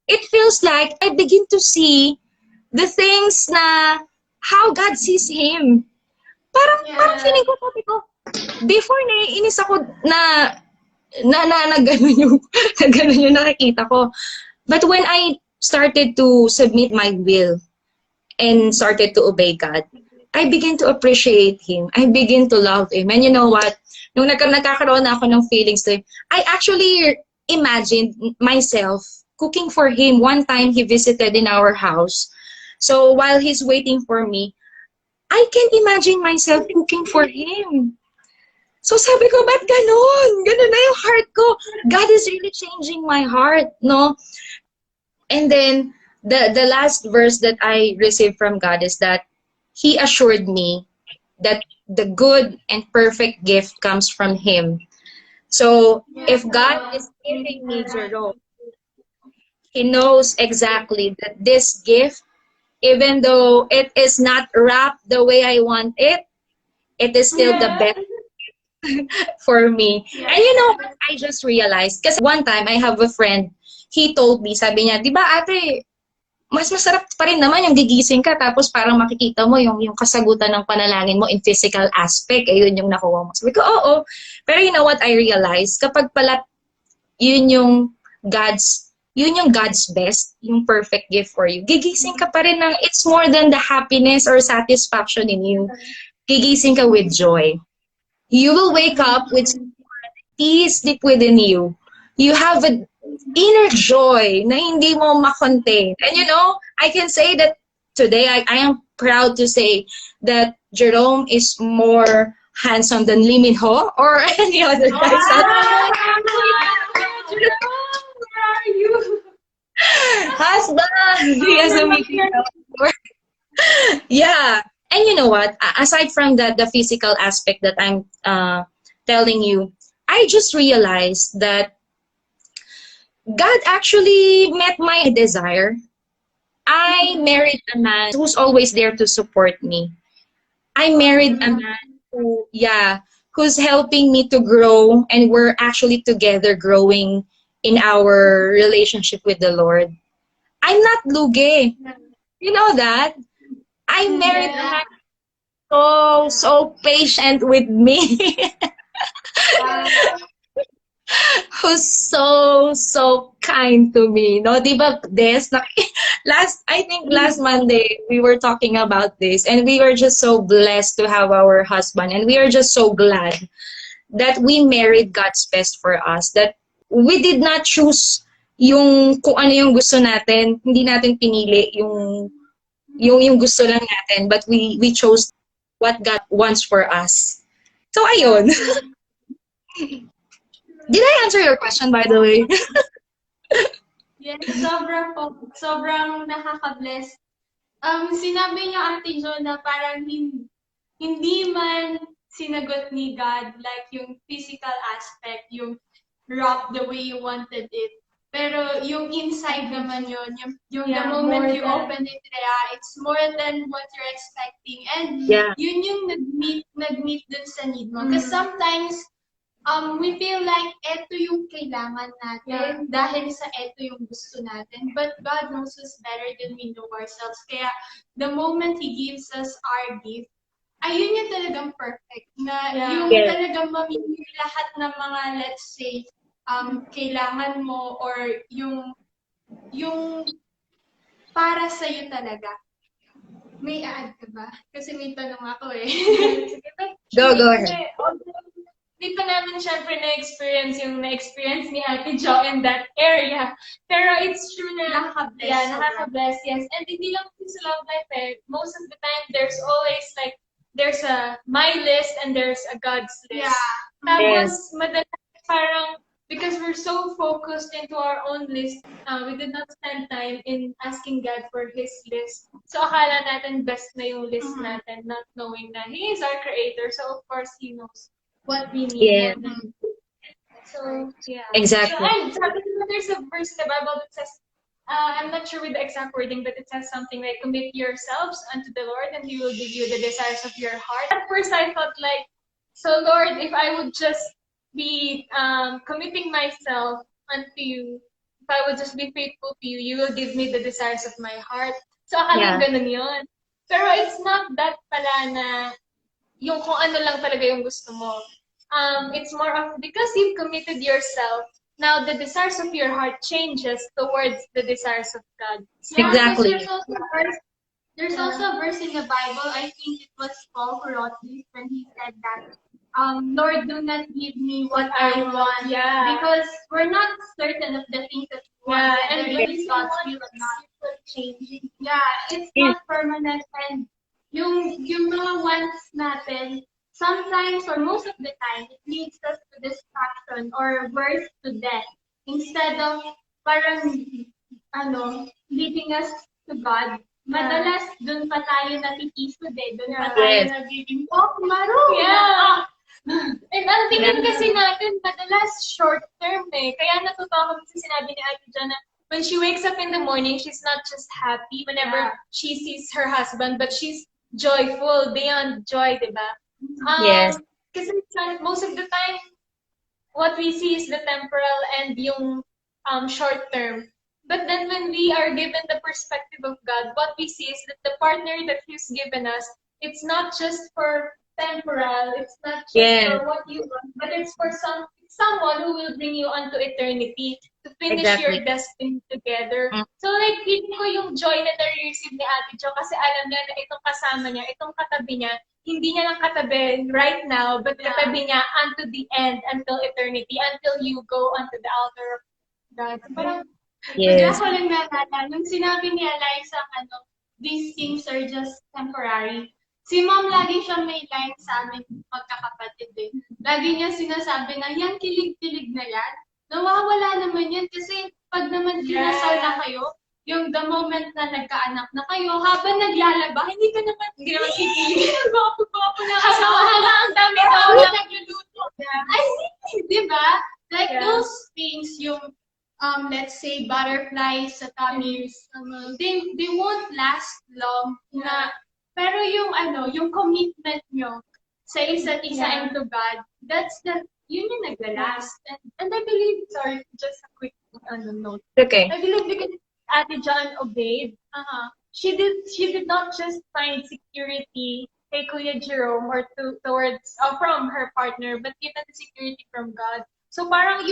It feels like I begin to see the things na how God sees him. Parang feeling ko, sabi ko, before naiinis ako na gano'n yung nakikita ko. But when I started to submit my will and started to obey God, I begin to appreciate Him. I begin to love Him. And you know what? Nung nagkakaroon na ako ng feelings to Him, I actually imagined myself cooking for Him. One time, He visited in our house. So while He's waiting for me, I can imagine myself cooking for Him. So sabi ko, ba't ganon? Ganon na yung heart ko. God is really changing my heart, no? And then, the last verse that I received from God is that He assured me that the good and perfect gift comes from Him. So, if God is giving me Jerome, He knows exactly that this gift, even though it is not wrapped the way I want it, it is still the best for me. And you know what I just realized? Kasi one time, I have a friend, he told me, sabi niya, di ba ate, mas masarap pa rin naman yung gigising ka tapos parang makikita mo yung kasagutan ng panalangin mo in physical aspect, eh yun yung nakuha mo. Sabi ko, oo. Pero you know what I realized? Kapag pala yun yung God's best, yung perfect gift for you. Gigising ka pa rin ng, it's more than the happiness or satisfaction in you. Gigising ka with joy. You will wake up with peace deep within you. You have an inner joy na hindi mo makontain. And you know, I can say that today, I am proud to say that Jerome is more handsome than Lee Min Ho or any other guys.
Where are you?
Husband! He has a meeting. Yeah. And you know what? Aside from the physical aspect that I'm telling you, I just realized that God actually met my desire. I married a man who's always there to support me. I married a man who, yeah, who's helping me to grow, and we're actually together growing in our relationship with the Lord. I'm not lugi. You know that? I married a man so patient with me. Who's so kind to me. No, di ba, Des? I think last Monday, we were talking about this, and we were just so blessed to have our husband, and we are just so glad that we married God's best for us, that we did not choose yung kung ano yung gusto natin, hindi natin pinili yung gusto lang natin, but we chose what God wants for us. So, ayun. Did I answer your question, by the way?
Yes, sobrang nakaka-bless. Sinabi niya, Ate Jo, na parang hindi man sinagot ni God, like yung physical aspect, yung rock the way you wanted it. Pero yung inside naman yun, yung the moment you open it, it's more than what you're expecting. And yun yung nag-meet dun sa need mo. Because sometimes, we feel like eto yung kailangan natin dahil sa eto yung gusto natin. But God knows us better than we know ourselves. Kaya the moment He gives us our gift, ayun yung talagang perfect. Na yung talagang mamimili lahat ng mga, let's say, kailangan mo or yung para sa'yo talaga. May add ka ba? Kasi may tanong ako eh.
Go ahead.
Hindi pa namin syempre na-experience ni Ate Jo in that area. Pero it's true na nakaka-bless. Yeah, nakaka-bless, yes. And hindi lang sa love life eh. Most of the time, there's always like, there's a my list and there's a God's list. Yeah. Tapos, madalas parang, because we're so focused into our own list, we did not spend time in asking God for His list. So, akala natin best na yung list natin, not knowing that He is our creator. So, of course, He knows what we need.
Yeah.
So, yeah.
Exactly.
So, and sabi ko, there's a verse in the Bible that says, I'm not sure with the exact wording, but it says something like, commit yourselves unto the Lord and He will give you the desires of your heart. At first, I thought like, so Lord, if I would just be committing myself unto you, if I would just be faithful to you, you will give me the desires of my heart. So, akala ganun yun. Pero it's not that pala na yung kung ano lang talaga yung gusto mo. It's more of, because you've committed yourself, now the desires of your heart changes towards the desires of God.
Yeah, exactly.
There's also a verse in the Bible, I think it was Paul who wrote this, when he said that, Lord, do not give me what I want. Yeah. Because we're not certain of the things that we want. Yeah, and really God's will and not changing. Yeah, it's not permanent. And yung mga wants natin, sometimes or most of the time, it leads us to distraction or worse, to death. Instead of parang, leading us to God, madalas dun pa tayo natitisod eh. Dun pa tayo nagiging, maro! Yeah! And ang tingin kasi natin, madalas short term eh. Kaya natutuwa ko sa sinabi ni Ate Jo na when she wakes up in the morning, she's not just happy whenever she sees her husband, but she's joyful, beyond joy, diba?
Yes.
Kasi most of the time, what we see is the temporal and yung short term. But then when we are given the perspective of God, what we see is that the partner that He's given us, it's not just for temporal, it's not just for what you want, but it's for someone who will bring you onto eternity to finish your destiny together. So like, feeling ko yung joy na na-receive ni Ate Jo kasi alam niya na itong kasama niya, itong katabi niya, hindi niya lang katabi right now, but katabi niya unto the end, until eternity, until you go unto the altar of God. Parang, bigla
Yes.
ko lang naalala, nung sinabi ni Eliza, these things are just temporary. Si Mom, lagi siyang may line sa amin, magkakapatid eh. Lagi niya sinasabi na, yan, kilig-kilig na yan. Nawawala naman yan kasi pag naman kinasal na kayo, yung the moment na nagkaanak na kayo, habang naglalaba, hindi naman kikilig. Gwapo-gwapo na asawa. Ang dami-dami nagluluto. Ay, di ba? Like those things, yung let's say butterflies sa tummies, they won't last long na, pero yung commitment nyo sa isa't isa and to God, yun yung naglalast. And I believe, sorry, just a quick note.
Okay.
I believe because Ate Joan obeyed, she did not just find security kay Kuya Jerome or towards from her partner, but even the security from God. So parang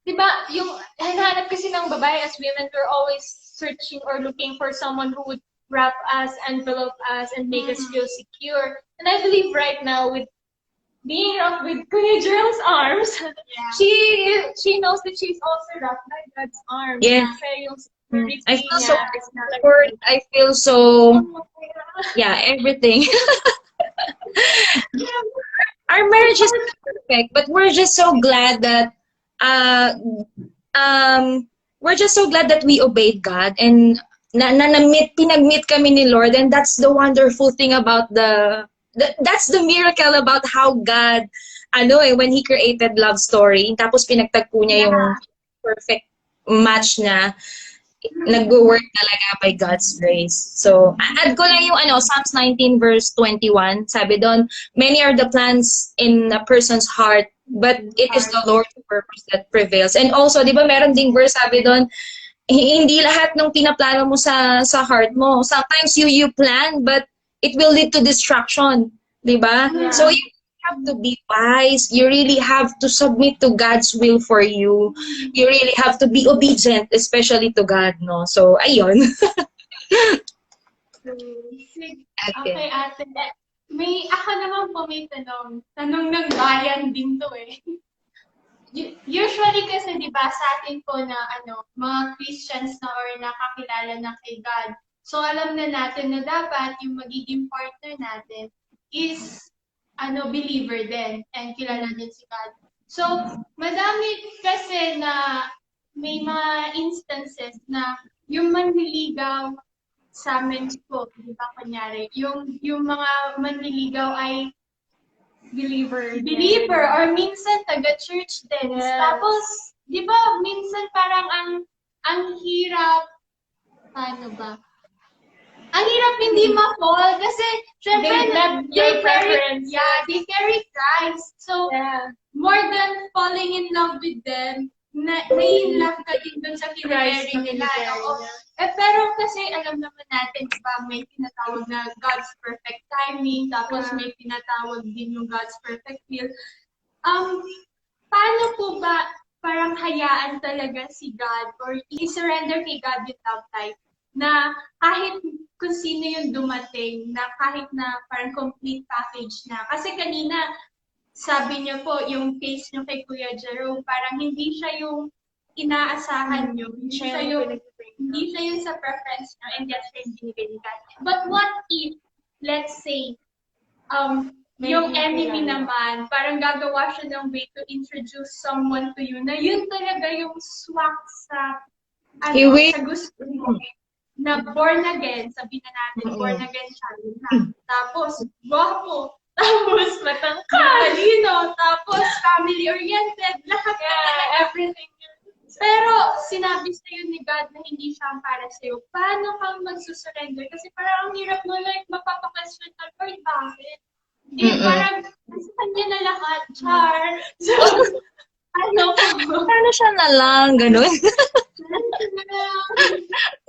diba, yung hinahanap kasi ng babae as women, we're always searching or looking for someone who would wrap us, envelope us, and make us feel secure. And I believe right now, with being wrapped with Kuya Jerome's arms, she knows that she's also wrapped by God's arms.
Yeah.
Kasi yung security
I feel so
niya is not
comfort. I feel so, yeah, everything. Our marriage is not perfect, but we're just so glad that we're just so glad that we obeyed God and pinag-meet kami ni Lord, and that's the wonderful thing about that's the miracle about how God, when He created love story, tapos pinagtagpo niya yung perfect match na nag-work talaga by God's grace. So, add ko lang yung Psalms 19 verse 21. Sabi doon, many are the plans in a person's heart, but it is the Lord's purpose that prevails. And also, di ba meron ding verse sabi doon, hindi lahat ng pinaplano mo sa heart mo. Sometimes you plan, but it will lead to destruction. Di ba?
Yeah.
So, you have to be wise. You really have to submit to God's will for you. You really have to be obedient, especially to God, no? So, ayun.
Okay, ate. Ako naman po may tanong. Tanong ng bayan din to eh. Usually kasi, di ba, sa atin po na mga Christians na or nakakilala na kay God. So, alam na natin na dapat yung magiging partner natin is believer din and kilala din si God. So, madami kasi na may mga instances na yung manliligaw sa amin po, di ba, kunyari, yung mga manliligaw ay believer, or minsan taga-church din. Yes. Tapos, di ba, minsan parang ang hirap, paano ba? Ang hirap hindi ma-fall kasi syempre they carry Christ. So, more than falling in love with them, in love ka din dun sa kinayari nila. Pero kasi alam naman natin, diba, may tinatawag na God's perfect timing, tapos may tinatawag din yung God's perfect will. Paano po ba parang hayaan talaga si God or i-surrender kay God yung love life na kahit kung sino yung dumating, na kahit na parang complete package na. Kasi kanina, sabi niyo po, yung case niyo kay Kuya Jerome, parang hindi siya yung inaasahan niyo. Hindi siya yung sa preference niyo, and that's yung binibigay ni God. But what if, let's say, yung enemy naman, parang gagawa siya ng way to introduce someone to you na yun talaga yung swak sa gusto mo. Na born again, sabihin na natin, born again child na. Tapos, gwapo. Tapos, matangkad. Matalino. Tapos, family-oriented. Lahat everything. Pero, sinabi sa'yo ni God na hindi siya ang para sa'yo. Paano kang magsusurrender? Kasi parang ang hirap mo, like, mapapakasyon na, Lord, bakit? Parang, sa kanya na lahat, char. So,
paano siya na lang, ganun?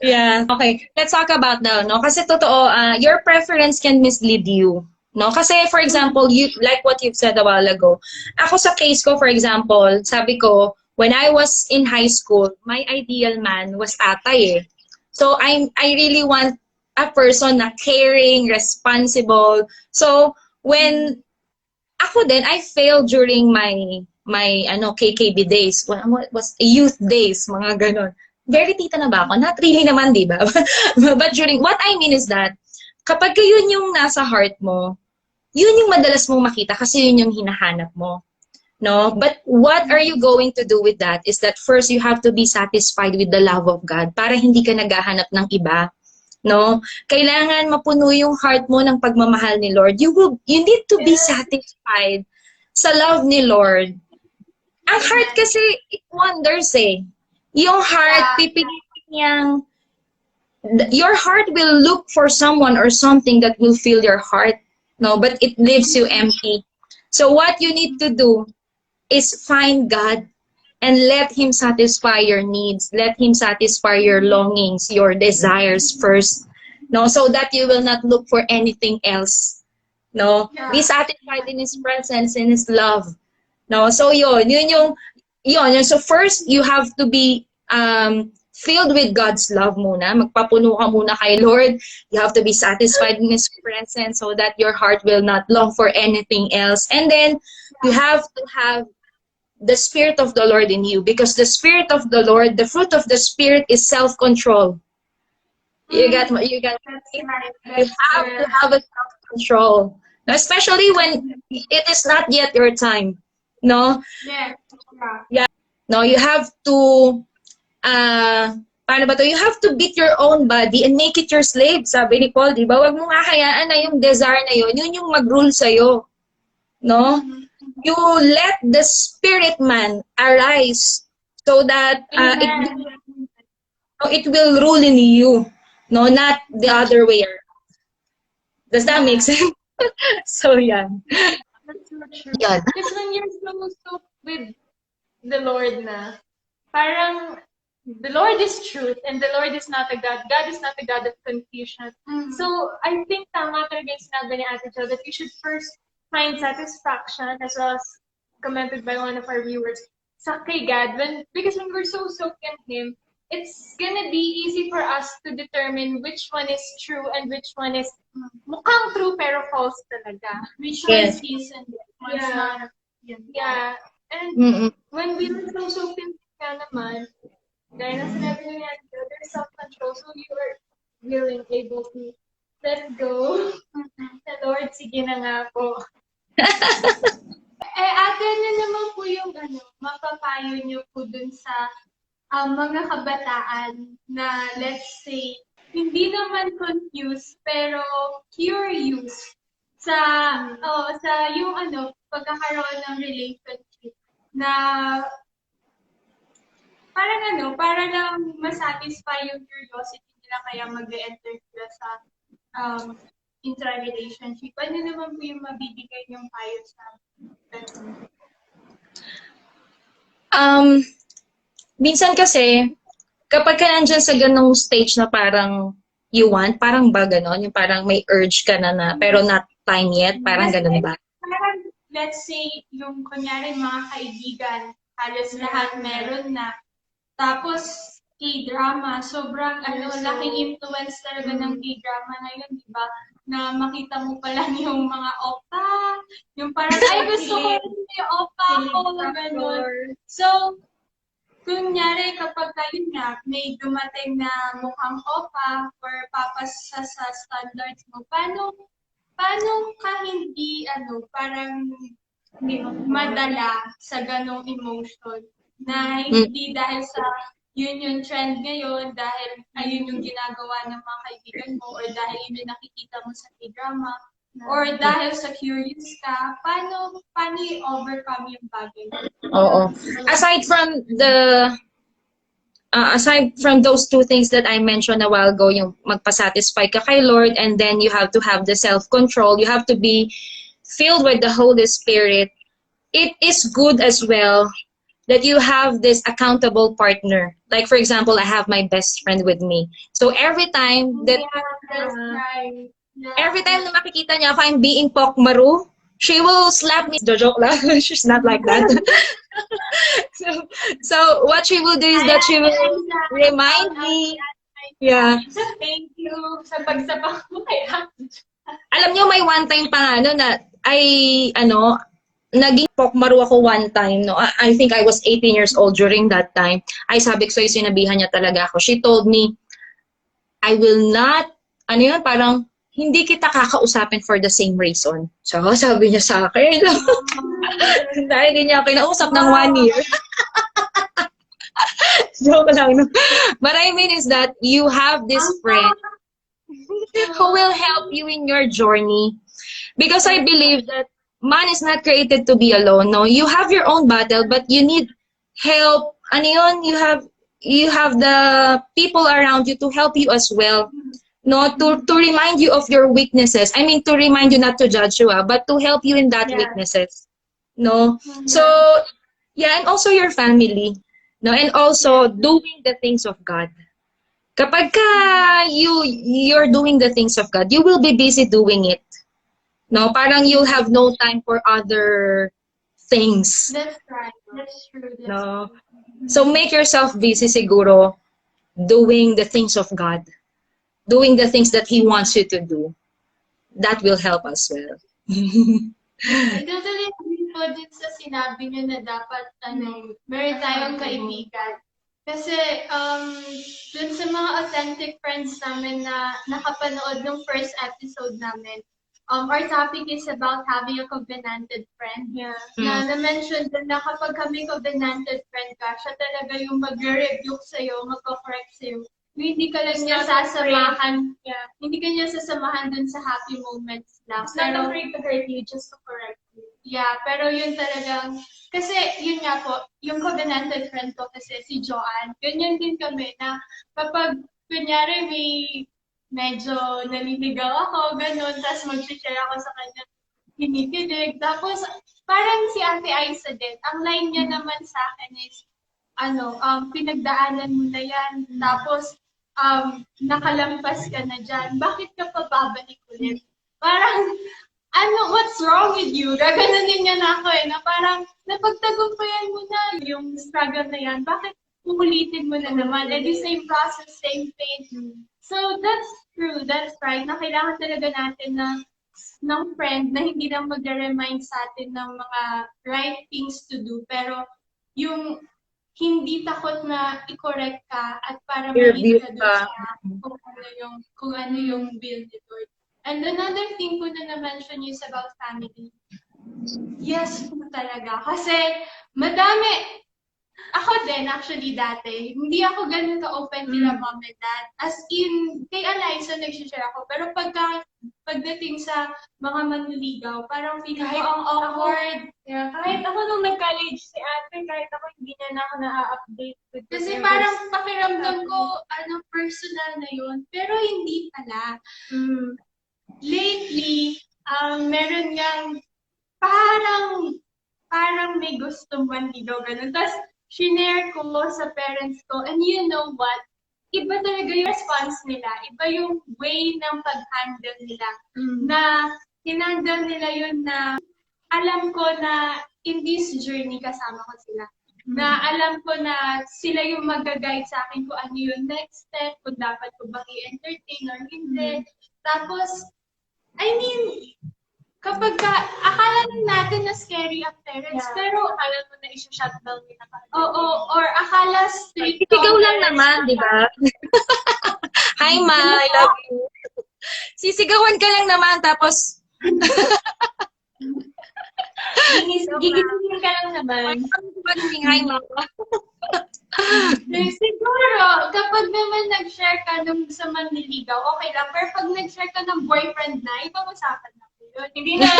Yeah. Okay. Let's talk about that, no? Kasi totoo, your preference can mislead you. No? Kasi, for example, you like what you've said a while ago. Ako sa case ko, for example, sabi ko, when I was in high school, my ideal man was tatay eh. So, I really want a person na caring, responsible. So, when ako din, I failed during my KKB days. What was youth days, mga ganon. Very tita na ba ako? Not really naman, di ba? But what I mean is that, kapag yun yung nasa heart mo, yun yung madalas mong makita kasi yun yung hinahanap mo. No? But what are you going to do with that is that first you have to be satisfied with the love of God para hindi ka naghahanap ng iba. No? Kailangan mapuno yung heart mo ng pagmamahal ni Lord. You need to be satisfied sa love ni Lord. Ang heart kasi, it wonders eh. Yung heart, pipilitin niyang, your heart will look for someone or something that will fill your heart. No, but it leaves you empty. So what you need to do is find God and let Him satisfy your needs. Let Him satisfy your longings, your desires first. No, so that you will not look for anything else. No, be satisfied in His presence, in His love. No, so yun. So first, you have to be filled with God's love muna. Magpapuno ka muna kay Lord. You have to be satisfied in His presence so that your heart will not long for anything else. And then, you have to have the Spirit of the Lord in you, because the Spirit of the Lord, the fruit of the Spirit is self-control. You have to have a self-control, especially when it is not yet your time. No? Yeah. No, you have to paano ba to? You have to beat your own body and make it your slave. Sabi ni Paul, di ba? Huwag mong kakayaan na yung desire na yun yung mag-rule sa'yo. No? You let the spirit man arise so that it will rule in you. No, not the other way around. Does that make sense? So, yeah.
That's so true.
Yeah.
Because when you're so with the Lord na, parang the Lord is truth and the Lord is not a God. God is not a God of confusion. So, I think tama talaga yung sinabi ni Ate Jo that you should first find satisfaction, as well as commented by one of our viewers, sa kay God. Because when we're so soaked in Him, it's gonna be easy for us to determine which one is true and which one is mukhang true pero false talaga.
Which one is his and one's not.
Yeah. And when we were so soaked in Him naman, dahil na sinabi niya, there's self-control, so you are willing, able to let go. The Lord, sige na nga po. Ate, ano naman po yung mapapayo niyo po dun sa mga kabataan na, let's say, hindi naman confused, pero curious sa yung pagkakaroon ng relationship na para lang masatisfy yung curiosity nila, kaya mag-enter sila sa intra-relationship. Ano naman po yung mabibigay yung payo sa
minsan kasi, kapag ka nandyan sa ganong stage na parang you want, parang ba ganon? Yung parang may urge ka na pero not time yet, parang ganon ba?
Parang, let's say, yung kunyari mga kaibigan, halos lahat meron na. Tapos, K-drama, sobrang laking influence talaga ng K-drama ngayon, di ba? Na makita mo pa lang yung mga oppa, yung parang, ay gusto ko yung oppa ko, gano'n. So, kunyari kapag yun nga, may dumating na mukhang oppa or papas sa standards mo, paano ka hindi, parang madala sa ganong emotion na hindi dahil sa yun yung trend ngayon, dahil ayun yung ginagawa ng mga kaibigan mo, or dahil yun yung nakikita mo sa K-drama, or dahil sa curious ka, paano i-overcome yung bagay?
Oo. Aside from those two things that I mentioned a while ago, yung magpa-satisfy ka kay Lord, and then you have to have the self-control, you have to be filled with the Holy Spirit. It is good as well that you have this accountable partner. Like, for example, I have my best friend with me. So every time that every time na makikita niya ako I'm being pokmaru, she will slap me. Joke lang. She's not like that. So what she will do is that she will remind me. Yeah.
Thank you sa pagsabak mo kaya.
Alam niyo, may one time pa nga na naging pokmaro ako one time, no? I think I was 18 years old during that time. Ay, sabi ko sa'yo, sinabihan niya talaga ako. She told me, I will not, parang, hindi kita kakausapin for the same reason. So, sabi niya sa akin. Dahil hindi niya ako kinausap ng 1 year. Joke lang. No? But I mean is that you have this friend who will help you in your journey. Because I believe that man is not created to be alone. No, you have your own battle, but you need help. You have the people around you to help you as well. No, to remind you of your weaknesses. I mean, to remind you not to judge you, but to help you in that weaknesses. No, so yeah, and also your family. No, and also doing the things of God. Kapag you're doing the things of God, you will be busy doing it. No, parang you'll have no time for other things.
That's right. That's true.
No. So make yourself busy siguro doing the things of God. Doing the things that He wants you to do. That will help as well.
I totally agree po din sa sinabi niyo na dapat meron tayong kaibigan. Kasi dun sa mga authentic friends namin na nakapanood ng first episode namin, our topic is about having a covenanted friend. Yeah. Na-mention din na kapag kami covenanted friend ka, siya talaga yung mag-rebuke sa'yo, mag-correct sa'yo. Hindi ka lang niya sasamahan. Yeah. Hindi ka niya sasamahan dun sa happy moments lang.
It's not afraid to hurt you, just to correct you.
Yeah, pero yun talagang, kasi yun nga po, yung covenanted friend ko kasi si Joan, ganyan din kami na kapag kunyari may medyo naliligaw ako, ganun, tapos mag-share ako sa kanya, hinikilig. Tapos, parang si Ate Aisa din, ang line niya naman sa akin is, pinagdaanan mo na yan, tapos, nakalampas ka na dyan, bakit ka pa babalik ulit? Parang, what's wrong with you? Gaganunin niya na ako na parang, napagtagumpayan mo na yung struggle na yan, bakit uulitin mo na naman? Eh, the same process, same pain. So, that's true, that's right, na kailangan talaga natin ng friend na hindi lang mag-remind sa atin ng mga right things to do, pero yung hindi takot na i-correct ka at para ma-lead ka doon sa kung ano yung will ni Lord. And another thing po na na-mention is about family. Yes po talaga. Kasi madami, ako din actually dati, hindi ako ganun ka-open nila mom and dad. As in, kay Eliza nag-share ako. Pero pagdating sa mga manliligaw, parang feeling ko ang awkward.
Yeah, kahit ako nung nag-college si ate, kahit ako hindi na ako na-update.
Kasi parang pakiramdam ko, personal na yun. Pero hindi pala. Lately, meron ngang parang may gustong manligaw, ganun. Tapos, shinare ko sa parents ko, and you know what? Iba talaga yung response nila. Iba yung way ng pag-handle nila. Na, hinandle nila yun na, alam ko na in this journey kasama ko sila. Na alam ko na sila yung mag-guide sa akin kung ano yung next step, kung dapat ko bang i-entertain or hindi. Tapos, I mean, kapag akala natin na scary ang parents, pero
akala mo na i-shutdown nila ka.
Oo, or akala strict.
Sisigaw lang naman, di ba? Hi, Ma, I love you. Sisigawan ka lang naman, tapos
Gigisingin ka lang naman.
hi, Ma.
Siguro, kapag naman nag-share ka sa manliligaw, okay lang. Pero pag nag-share ka ng boyfriend na, ibang usapan na yun. Hindi na,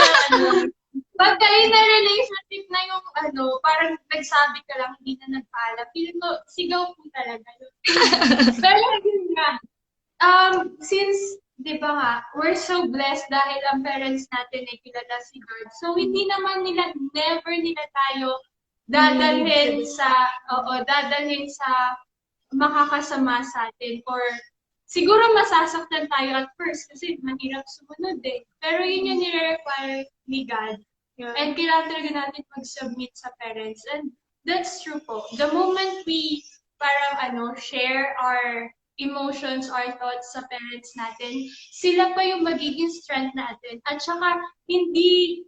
pag kayo na relationship na yung, parang nagsabi ka lang, hindi na nagpaalam. Feeling ko, sigaw po talaga yun. Pero yun nga, since, di ba nga, we're so blessed dahil ang parents natin ay kilala si God. So, hindi naman never nila tayo dadalhin sa makakasama sa atin or siguro masasaktan tayo at first kasi mahirap sumunod eh. Pero yun yung nire-require ni God. Yeah. And kailangan talaga natin mag-submit sa parents. And that's true po. The moment we parang share our emotions, our thoughts sa parents natin, sila pa yung magiging strength natin. At saka, hindi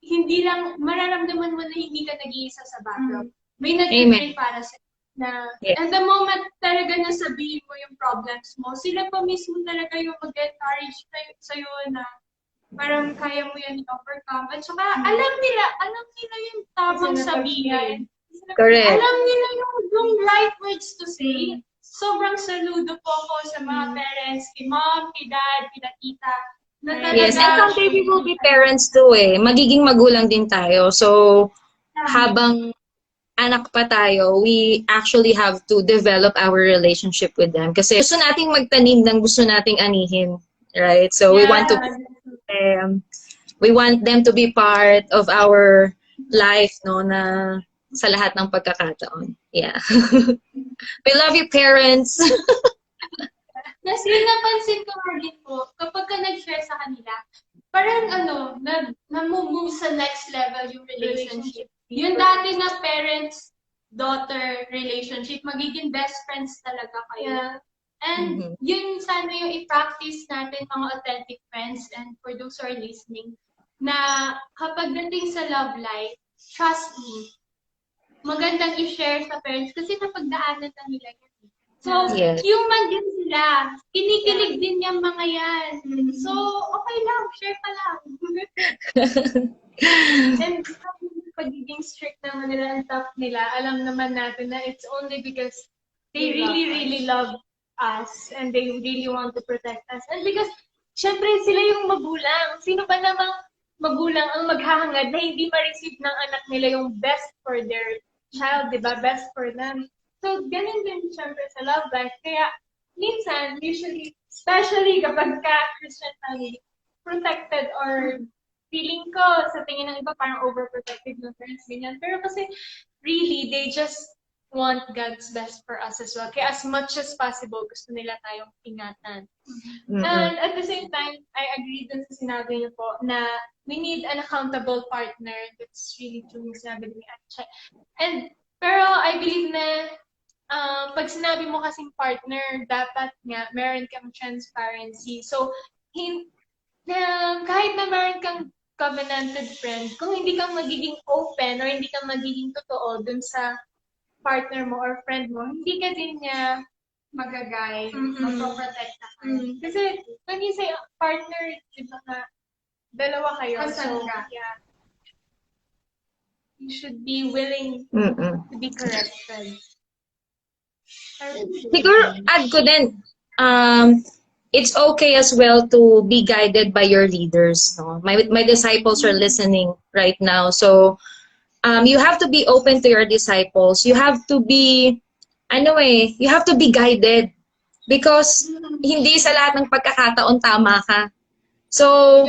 hindi lang, mararamdaman mo na hindi ka nag-iisa sa background. May nag-pray para sa na, and the moment talaga na sabihin mo yung problems mo, sila pa mismo talaga yung mag-encourage sa'yo na parang kaya mo yan i-overcome. At saka, alam nila yung tamang sabihin.
Correct.
Alam nila yung right words to say. Sobrang saludo po ako sa mga parents, kay mom, kay dad, kay tita. Na talaga,
Yes, and someday we will be parents too eh. Magiging magulang din tayo. So, habang anak pa tayo, we actually have to develop our relationship with them. Kasi gusto nating magtanim ng gusto nating anihin. Right? So, we want to them. We want them to be part of our life, no, na sa lahat ng pagkakataon. Yeah. We love you, parents.
Yes, yun napansin ko din po, kapag ka nag-share sa kanila, parang na-move sa next level yung relationship. Yung dati na parents-daughter relationship, magiging best friends talaga kayo. Yeah. And yun sana yung i-practice natin mga authentic friends, and for those who are listening, na kapag dating sa love life, trust me, magandang i-share sa parents kasi napagdaanan na nila yan. So, human din sila. Kinikilig din yung mga yan. So, okay lang. Share pa lang. And pagiging strict naman nila and tough nila, alam naman natin na it's only because they really, really love us and they really want to protect us. And because, syempre, sila yung magulang. Sino ba namang magulang ang maghahangad na hindi ma-receive ng anak nila yung best for their child, di ba? Best for them. So, ganun din syempre sa love life. Kaya, minsan, usually, especially kapag ka-Christian family, protected or feeling ko, sa tingin ng iba, parang overprotective ng parents, ganyan. Pero kasi, really, they just want God's best for us as well. Kaya as much as possible, gusto nila tayong ingatan. And at the same time, I agree dun sa sinabi niyo po na we need an accountable partner. That's really true yung sinabi ni Ate. And, pero I believe na pag sinabi mo kasing partner, dapat nga meron kang transparency. So, kahit na meron kang covenanted friend, kung hindi kang magiging open or hindi kang magiging totoo dun sa partner mo or friend mo, hindi ka din niya magagay, mapoprotect ka. Kasi when you say partner, diba nga, dalawa kayo. So, yeah. You should be willing to be corrected.
Siguro, add ko din, it's okay as well to be guided by your leaders. No? My disciples are listening right now. So, you have to be open to your disciples. You have to be, you have to be guided. Because hindi sa lahat ng pagkakataon tama ka. So,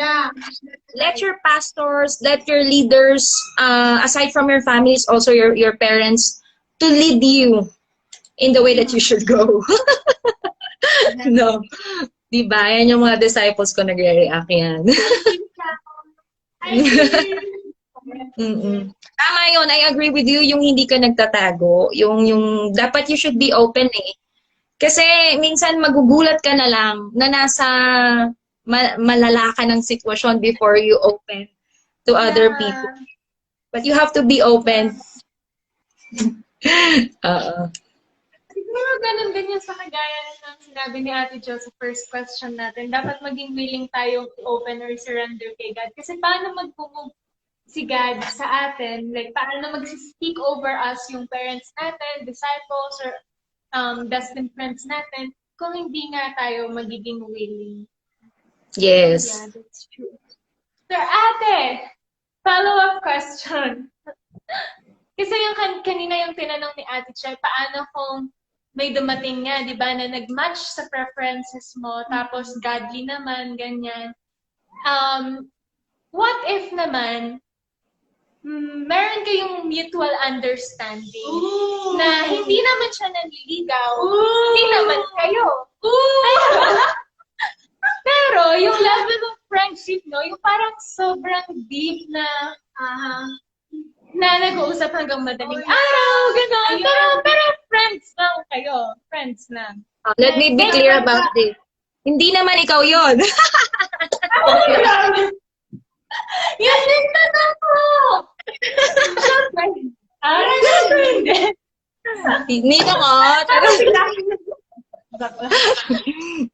let your pastors, let your leaders, aside from your families, also your parents, to lead you in the way that you should go. No. Diba? Yan yung mga disciples ko nagre-react yan. Tama yun. I agree with you. Yung hindi ka nagtatago. Yung dapat you should be open eh. Kasi minsan magugulat ka na lang na nasa malala ka ng sitwasyon before you open to other people. But you have to be open.
Siguro ganun din yung sa kagaya ng sinabi ni Ate Jo sa first question natin. Dapat maging willing tayong open or surrender kay God. Kasi paano mag-move si God sa atin? Like, paano mag-speak over us yung parents natin, disciples, or destined friends natin, kung hindi nga tayo magiging willing.
Yes.
Yeah, that's true. So, Ate, follow-up question. Kasi yung kanina yung tinanong ni Ate Chay, paano kung may dumating nga, di ba, na nag-match sa preferences mo, tapos godly naman, ganyan. What if naman, meron kayong mutual understanding na hindi naman siya nanliligaw, hindi naman kayo. Pero yung level of friendship, no, yung parang sobrang deep na nag-uusap hanggang madaling araw, gano'n. Pero friends lang kayo. Friends lang.
Let me be clear about this. Hindi naman ikaw yon.
Yan din tanong ko
Nino ko.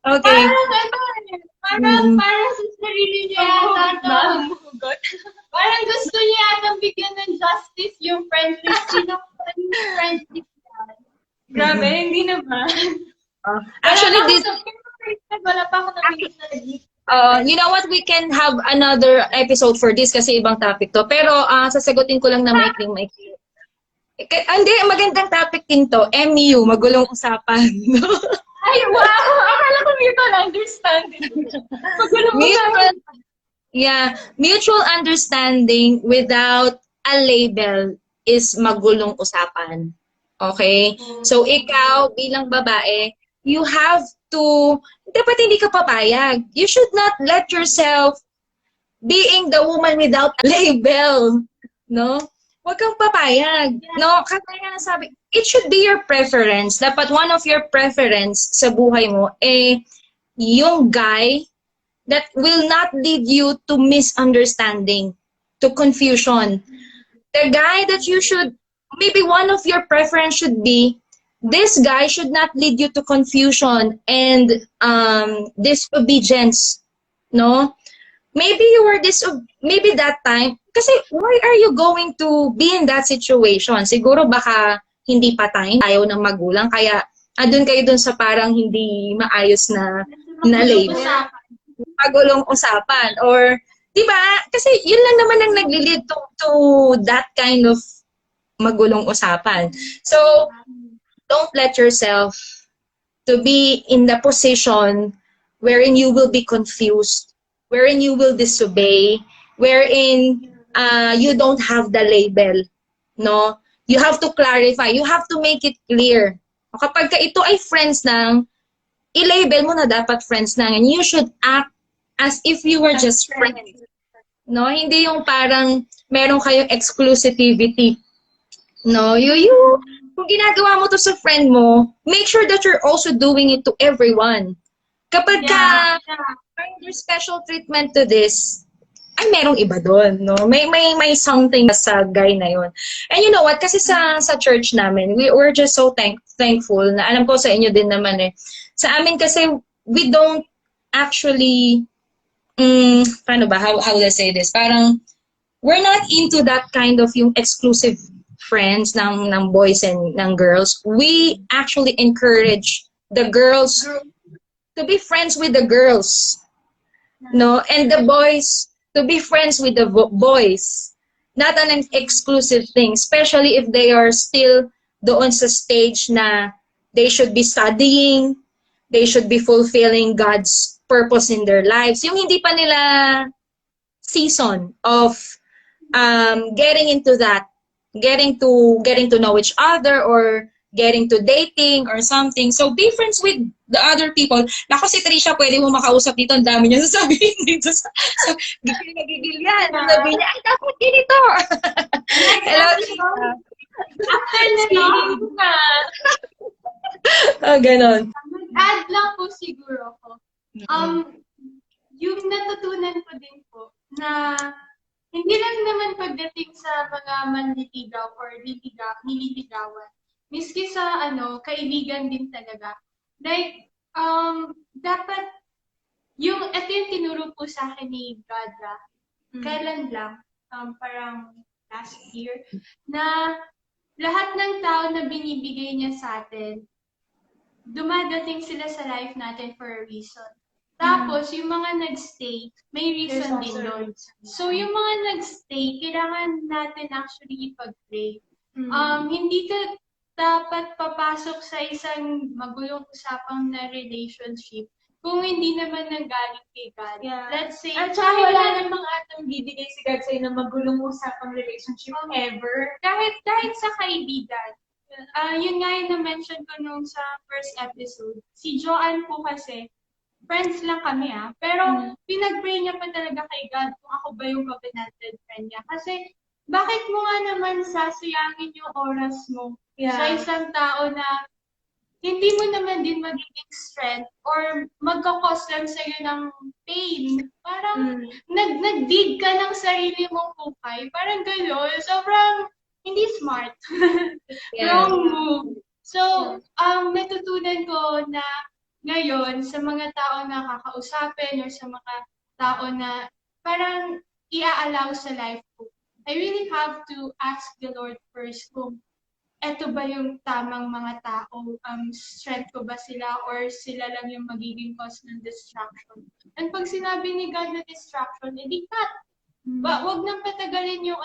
Okay.
Parang sa sarili niya yata to. Parang gusto niya yata bigyan ng justice yung friendship. Sino yung friendship niya? Grabe, hindi naman.
Actually,
Wala pa ako nabigyan na
you know what, we can have another episode for this kasi ibang topic to. Pero sasagutin ko lang na maikling. Hindi, magandang topic din to. MU, magulong usapan.
Ay, wow! Akala ko mutual understanding.
Mutual understanding without a label is magulong usapan. Okay? So, ikaw, bilang babae, you have to, dapat hindi ka papayag. You should not let yourself being the woman without a label. No? Huwag kang papayag. No? Kasi nga nasabi, it should be your preference. Dapat one of your preference sa buhay mo, yung guy that will not lead you to misunderstanding, to confusion. The guy that you should, maybe one of your preference should be, this guy should not lead you to confusion and disobedience. No? Maybe you were maybe that time, kasi why are you going to be in that situation? Siguro baka hindi pa time, ayaw ng magulang, kaya andun kayo dun sa parang hindi maayos na label. Magulong usapan. Or, di ba? Kasi yun lang naman ang nag-lead to that kind of magulong usapan. So, don't let yourself to be in the position wherein you will be confused, wherein you will disobey, wherein you don't have the label. No? You have to clarify. You have to make it clear. Kapag ka ito ay friends lang, i-label mo na dapat friends lang. And you should act as if you were just friends. No? Hindi yung parang meron kayong exclusivity. No? Kung ginagawa mo to sa friend mo, make sure that you're also doing it to everyone. Kapag there's special treatment to this, ay merong iba doon, no? May something sa guy na yon. And you know what? Kasi sa church namin, we're just so thankful na alam ko sa inyo din naman Sa amin kasi, we don't actually, paano ba? How do I say this? Parang, we're not into that kind of yung exclusive friends ng boys and ng girls. We actually encourage the girls to be friends with the girls. No? And the boys to be friends with the boys. Not an exclusive thing, especially if they are still doon sa stage na they should be studying, they should be fulfilling God's purpose in their lives. Yung hindi pa nila season of getting into that, getting to know each other or getting to dating or something. So be friends with the other people. Nako, si Trisha, pwede mo makausap dito. Ang dami niya sasabihin dito. Gigil yan. Sabihin niya, ay, dapat ganito. Hello, Trisha.
After na
Ganon.
Add lang po siguro ko. Yung natutunan ko din po na hindi lang naman pagdating sa mga manliligaw or nililigawan. Miski sa kaibigan din talaga. Like, dapat, ito yung tinuro po sa akin ni God, kailan lang, parang last year, na lahat ng tao na binibigay niya sa atin, dumadating sila sa life natin for a reason. Tapos, yung mga nagstay, may reason din doon. So, yung mga nagstay, kailangan natin actually ipag-pray. Hindi ka dapat papasok sa isang magulong usapang na relationship kung hindi naman nanggaling kay God.
Yeah.
Let's say,
at saka wala namang atang bibigay si God sa'yo na magulong usapang relationship ever.
Kahit sa kaibigan. Yun nga yung na-mention ko nung sa first episode. Si Joan po kasi, friends lang kami pero pinag-pray niya pa talaga kay God kung ako ba yung covenanted friend niya. Kasi, bakit mo nga naman sasayangin yung oras mo sa isang tao na hindi mo naman din magiging strength or magkakos lang sa'yo ng pain. Parang nag-dig ka ng sarili mong hukay. Parang gano'n. Sobrang hindi smart.
Yeah.
Wrong move. So, natutunan ko na ngayon sa mga tao na kakausapin or sa mga tao na parang i-allow sa life ko, I really have to ask the Lord first kung eto ba yung tamang mga tao, strength ko ba sila or sila lang yung magiging cause ng distraction. And pag sinabi ni God na distraction, edi cut. Wag nang patagalin yung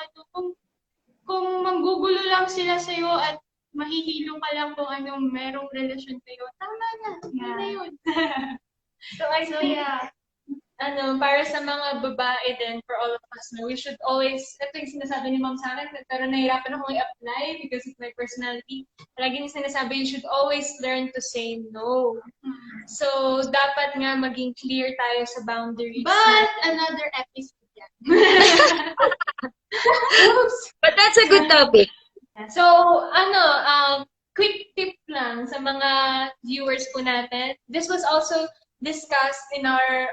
kung manggugulo lang sila sa'yo at mahihilo ka lang kung anong merong relasyon kayo, tama na. Yun na yun.
So I think, para sa mga babae din, for all of us, no, we should always, ito yung sinasabi ni Mom sa akin, pero nahirapan akong i-apply because of my personality. Lagi niya sinasabi, you should always learn to say no. So, dapat nga maging clear tayo sa boundaries.
But, another episode yan.
But that's a good topic.
So, quick tip lang sa mga viewers po natin. This was also discussed in our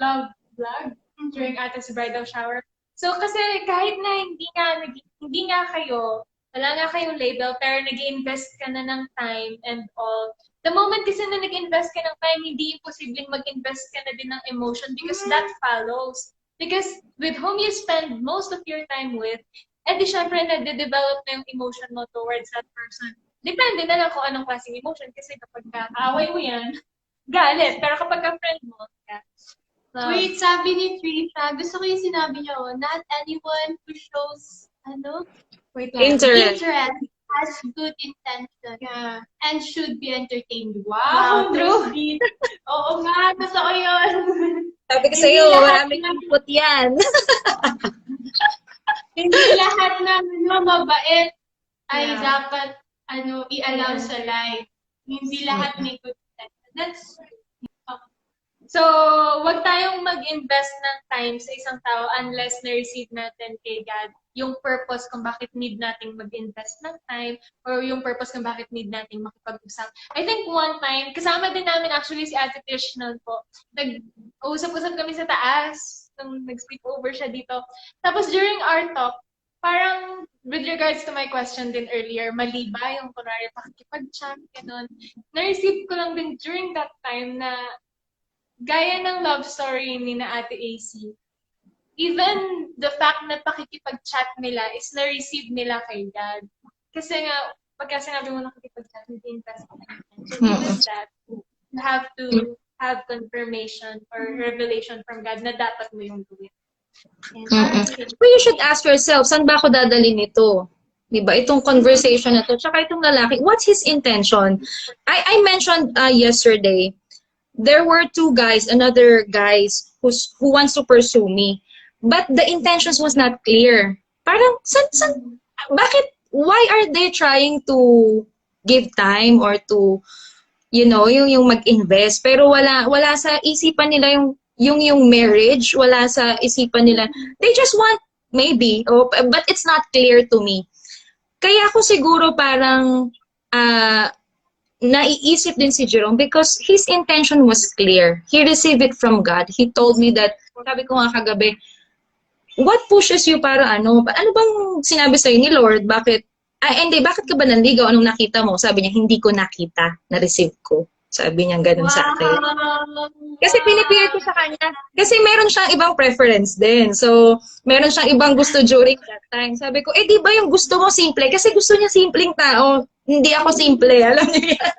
love vlog during Ate's bridal shower. So, kasi kahit na hindi nga kayo, wala nga kayong label, pero nag-invest ka na ng time and all. The moment kasi na nag-invest ka ng time, hindi imposibleng mag-invest ka na din ng emotion because that follows. Because with whom you spend most of your time with, di syempre na-develop na yung emotion mo towards that person. Depende na lang kung anong klaseng emotion kasi kapag kaaway mo yan, galit. Pero kapag ka-friend mo,
Wait, sabi ni Trisha, gusto ko yung sinabi niya, not anyone who shows,
Interest.
has good intention.
yeah.
And should be entertained.
Wow,
Wow,
true.
Oo nga, gusto ko yun.
Sabi ko sa'yo, maraming input yan.
Hindi lahat ng mabait ay
Yeah.
dapat i-allow sa life. Hindi lahat may good intention. That's
So, wag tayong mag-invest ng time sa isang tao unless na-receive natin kay God yung purpose kung bakit need nating mag-invest ng time or yung purpose kung bakit need nating makipag-usap. I think one time, kasama din namin actually si Ate Tish noon po. Nag-usap-usap kami sa taas nung nag-speak over siya dito. Tapos during our talk, parang with regards to my question din earlier, mali ba yung kunwari pakikipag-chat, gano'n. Na-receive ko lang din during that time na gaya ng love story ni na Ate AC, even the fact na pakikipag-chat nila is na-receive nila kay God. Kasi nga, pagka sinabi mo nakikipag-chat, hindi invest ka. So even that, you have to have confirmation or revelation from God na dapat mo yung gawin.
But you should ask yourself, saan ba ako dadalhin ito? Diba? Itong conversation na to, tsaka itong lalaki, what's his intention? I mentioned yesterday, there were two guys, another guys who wants to pursue me. But the intentions was not clear. Parang, bakit, why are they trying to give time or to, yung mag-invest? Pero wala sa isipan nila yung marriage, wala sa isipan nila. They just want, maybe, but it's not clear to me. Kaya ako siguro parang, naiisip din si Jerome because his intention was clear. He received it from God. He told me that, sabi ko nga kagabi, what pushes you para ano bang sinabi sa'yo ni Lord? Bakit ka ba nanligaw? Anong nakita mo? Sabi niya, hindi ko nakita, na-receive ko. Sabi niya ganun sa akin. Kasi pinipilit ko sa kanya. Kasi meron siyang ibang preference din. So, meron siyang ibang gusto during that time. Sabi ko, di ba yung gusto mo simple? Kasi gusto niya simpleng tao. Hindi ako simple, alam niyo yan.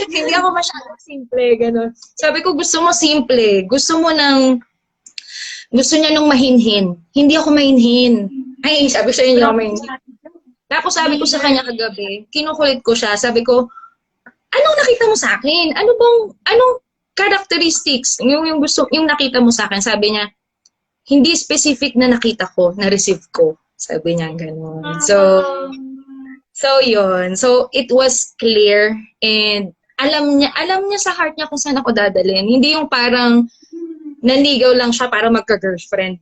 Hindi ako masyadong simple, gano'n. Sabi ko, gusto mo simple. Gusto niya nung mahinhin. Hindi ako mahinhin. Ay, sabi ko sa inyo, mahinhin. Tapos sabi ko sa kanya kagabi, kinukulit ko siya. Sabi ko, anong nakita mo sa akin? Anong characteristics yung nakita mo sa akin? Sabi niya, hindi specific na nakita ko, na-receive ko. Sabi niya, gano'n. So yun. So it was clear and alam niya sa heart niya kung saan ako dadalhin. Hindi yung parang nanligaw lang siya para magka-girlfriend,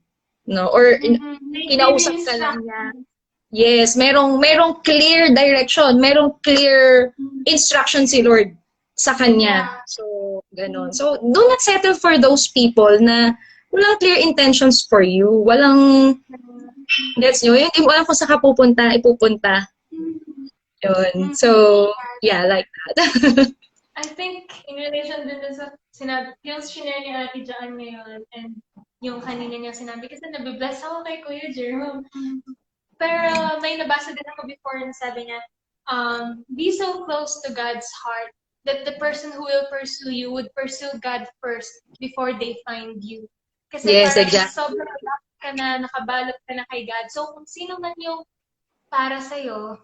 no? Or kinausap ka lang niya. Yes, merong clear direction, merong clear instruction si Lord sa kanya. So ganon. So do not settle for those people na walang clear intentions for you. Gets nyo? Yung hindi mo alam kung saan ka ipupunta. Yun. So, yeah, like that.
I think in relation din sa sinabi, yung shinare ni Ate Joan ngayon and yung kanina niya sinabi kasi nabibless ako kay Kuya Jerome. Pero may nabasa din ako before na sabi niya, be so close to God's heart that the person who will pursue you would pursue God first before they find you. Kasi
Yes,
parang
exactly.
sobrang lock ka na, nakabalot ka na kay God. So kung sino man yung para sa'yo,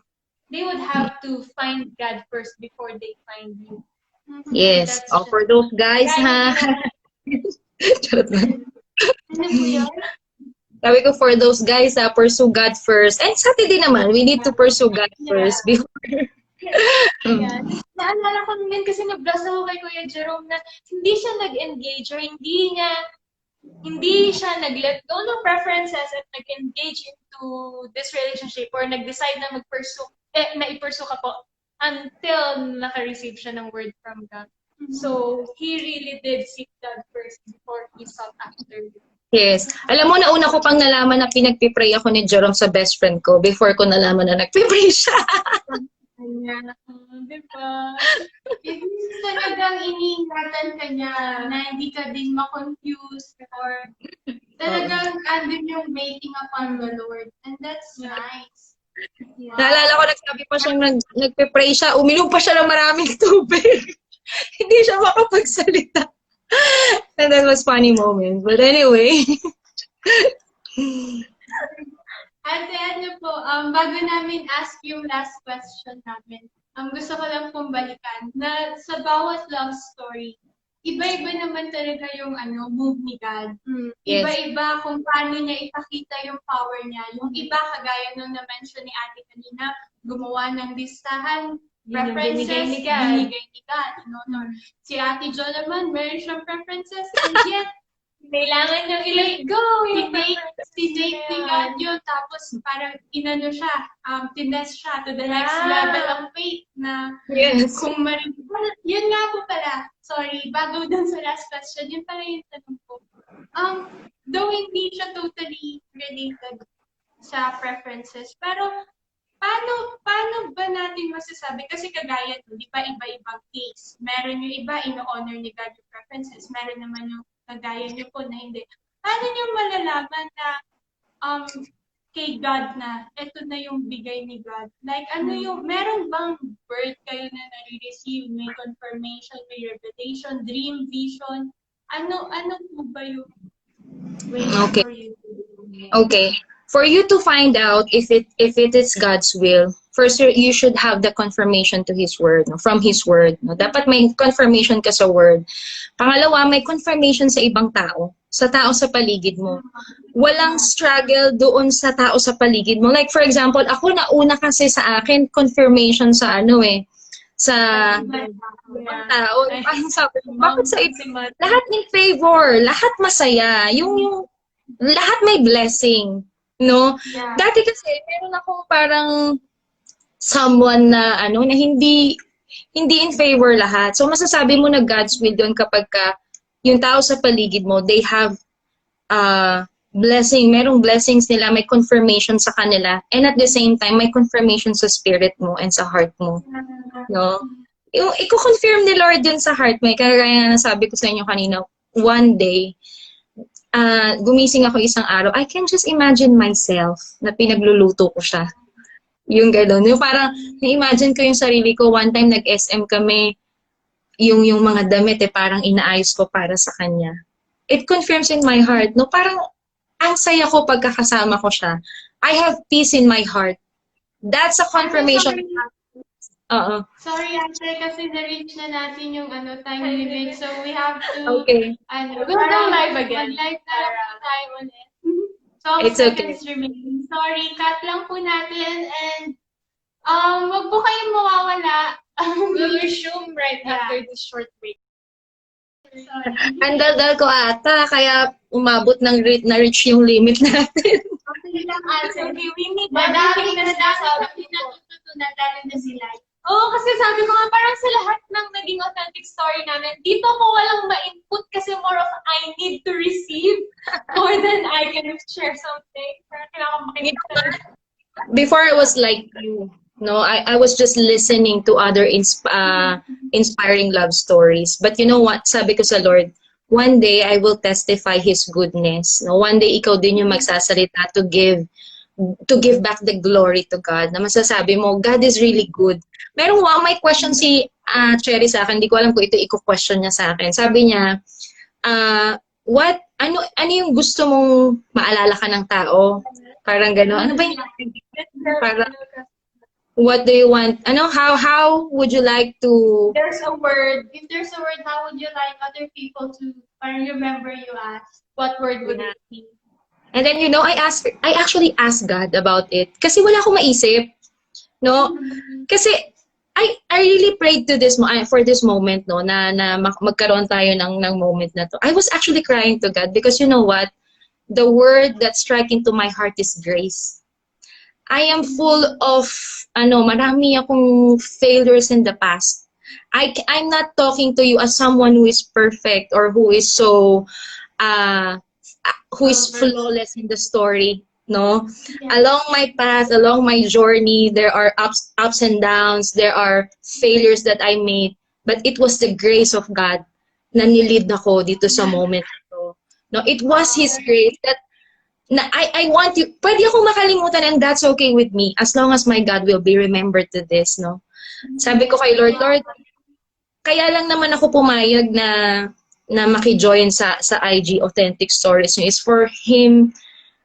they would have to find God first before they find you.
Yes.
That's
For those guys,
Guys,
ha? Charot lang.
Ano po yun?
Sabi ko, for those guys, pursue God first. And sa atin din naman, we need to pursue God first before.
Yeah. Naalala ko naman kasi nablas ako kay Kuya Jerome na hindi siya nag-engage or hindi siya nag-let go ng preferences at nag-engage into this relationship or nag-decide na na i-pursue ka po until naka-receive siya ng word from God. So, he really did seek God first before he sought after you.
Yes. Alam mo, nauna ko pang nalaman na pinagpipray ako ni Jerome sa best friend ko before ko nalaman na nagpipray siya.
Kanya, diba?
Talagang iniingatan ka niya na hindi ka din ma-confuse or talagang andun yung waiting upon the Lord. And that's nice. Wow.
Naalala ko, nagsabi pa siyang nagpipray siya, uminom pa siya ng maraming tubig. Hindi siya makapagsalita. And that was funny moment. But anyway.
Ate, ano po, bago namin ask yung last question namin, gusto ko lang pong balikan na sa bawat love story, iba-iba naman talaga yung move ni God.
Yes.
Iba-iba kung paano niya ipakita yung power niya. Yung iba, kagaya nung na-mention ni Ate kanina, gumawa ng listahan, preferences, binigay ni God. No? Si Ate Jo naman, meron siyang preferences, and yet,
Kailangan niyang i-let go.
Tinake ni God yun, tapos parang inano siya, tinest siya to the next level of faith na
Yes.
kung yun nga po pala, sorry, bago dun sa last question, yun pala yung tanong ko. Though hindi siya totally related sa preferences, pero paano ba natin masasabi? Kasi kagaya to, di ba iba-ibang case. Meron yung iba, ino-honor ni God yung preferences. Meron naman yung kagaya niyo po na hindi. Paano niyo malalaman na kay God na ito na yung bigay ni God? Like, meron bang word kayo na nare-receive? May confirmation, may revelation, dream, vision? Ano po ba yung way
Okay.
for you?
Okay. For you to find out if it is God's will, first you should have the confirmation to His word, no? From His word. No? Dapat may confirmation ka sa word. Pangalawa, may confirmation sa ibang tao, sa tao sa paligid mo. Walang struggle doon sa tao sa paligid mo. Like for example, ako nauna kasi sa akin confirmation sa sa ibang tao. Parang sabi ko, bakit sa lahat in favor, lahat masaya, yung lahat may blessing. No?
Yeah.
Dati kasi, meron akong parang someone na, na hindi in favor lahat. So, masasabi mo na God's will doon kapag yung tao sa paligid mo, they have blessing, merong blessings nila, may confirmation sa kanila, and at the same time, may confirmation sa spirit mo and sa heart mo. No? Yung i-confirm ni Lord yun sa heart mo, kaya nga nasabi ko sa inyo kanina, one day, gumising ako isang araw, I can just imagine myself na pinagluluto ko siya. Yung gano'n. Yung parang, na-imagine ko yung sarili ko, one time nag-SM kami, yung mga damit parang inaayos ko para sa kanya. It confirms in my heart, no? Parang, ang saya ko pagkakasama ko siya. I have peace in my heart. That's a confirmation.
Sorry, Ate, kasi na-reach na natin yung time limit. So, we have to,
Okay.
We'll go live again.
Mag-live na lang po tayo ulit. 12
It's okay.
seconds remaining. Sorry, cut lang po natin. And, wag po kayong mawawala.
We'll resume right after this short break.
Sorry.
Ang daldal ko ata, kaya umabot na-reach yung limit natin.
Okay lang, Ate.
We need
Madami
everything
na natutunan lalo na sila.
Oo, kasi sabi ko nga, parang sa lahat ng naging authentic story namin, dito ko walang ma-input kasi more of I need to receive more than I can share something. Kailangan makinig talaga.
Before I was like you, no, I was just listening to other inspiring love stories. But you know what? Sabi ko sa Lord, one day I will testify His goodness. No, one day ikaw din yung magsasalita to give back the glory to God. Na masasabi mo, God is really good. May question si Cherry sa akin. Hindi ko alam kung ito i-question niya sa akin. Sabi niya, ano yung gusto mong maalala ka ng tao? Parang gano'n. Ano ba yung para what do you want? How would you like to
There's a word. If there's a word, how would you like other people to remember you as? What word would it be?
And then I actually asked God about it kasi wala akong maisip, no? Kasi I really prayed to for this moment, no, na magkaroon tayo ng moment na to. I was actually crying to God because you know what? The word that struck into my heart is grace. I am full of marami akong failures in the past. I'm not talking to you as someone who is perfect or who is so who is flawless in the story, no? Yeah. Along my path, along my journey, there are ups and downs, there are failures that I made, but it was the grace of God na nilid ako dito sa moment ito. No, it was His grace that I want you, pwede akong makalimutan and that's okay with me as long as my God will be remembered to this, no? Sabi ko kay Lord, kaya lang naman ako pumayag na maki-join sa IG Authentic Stories is for Him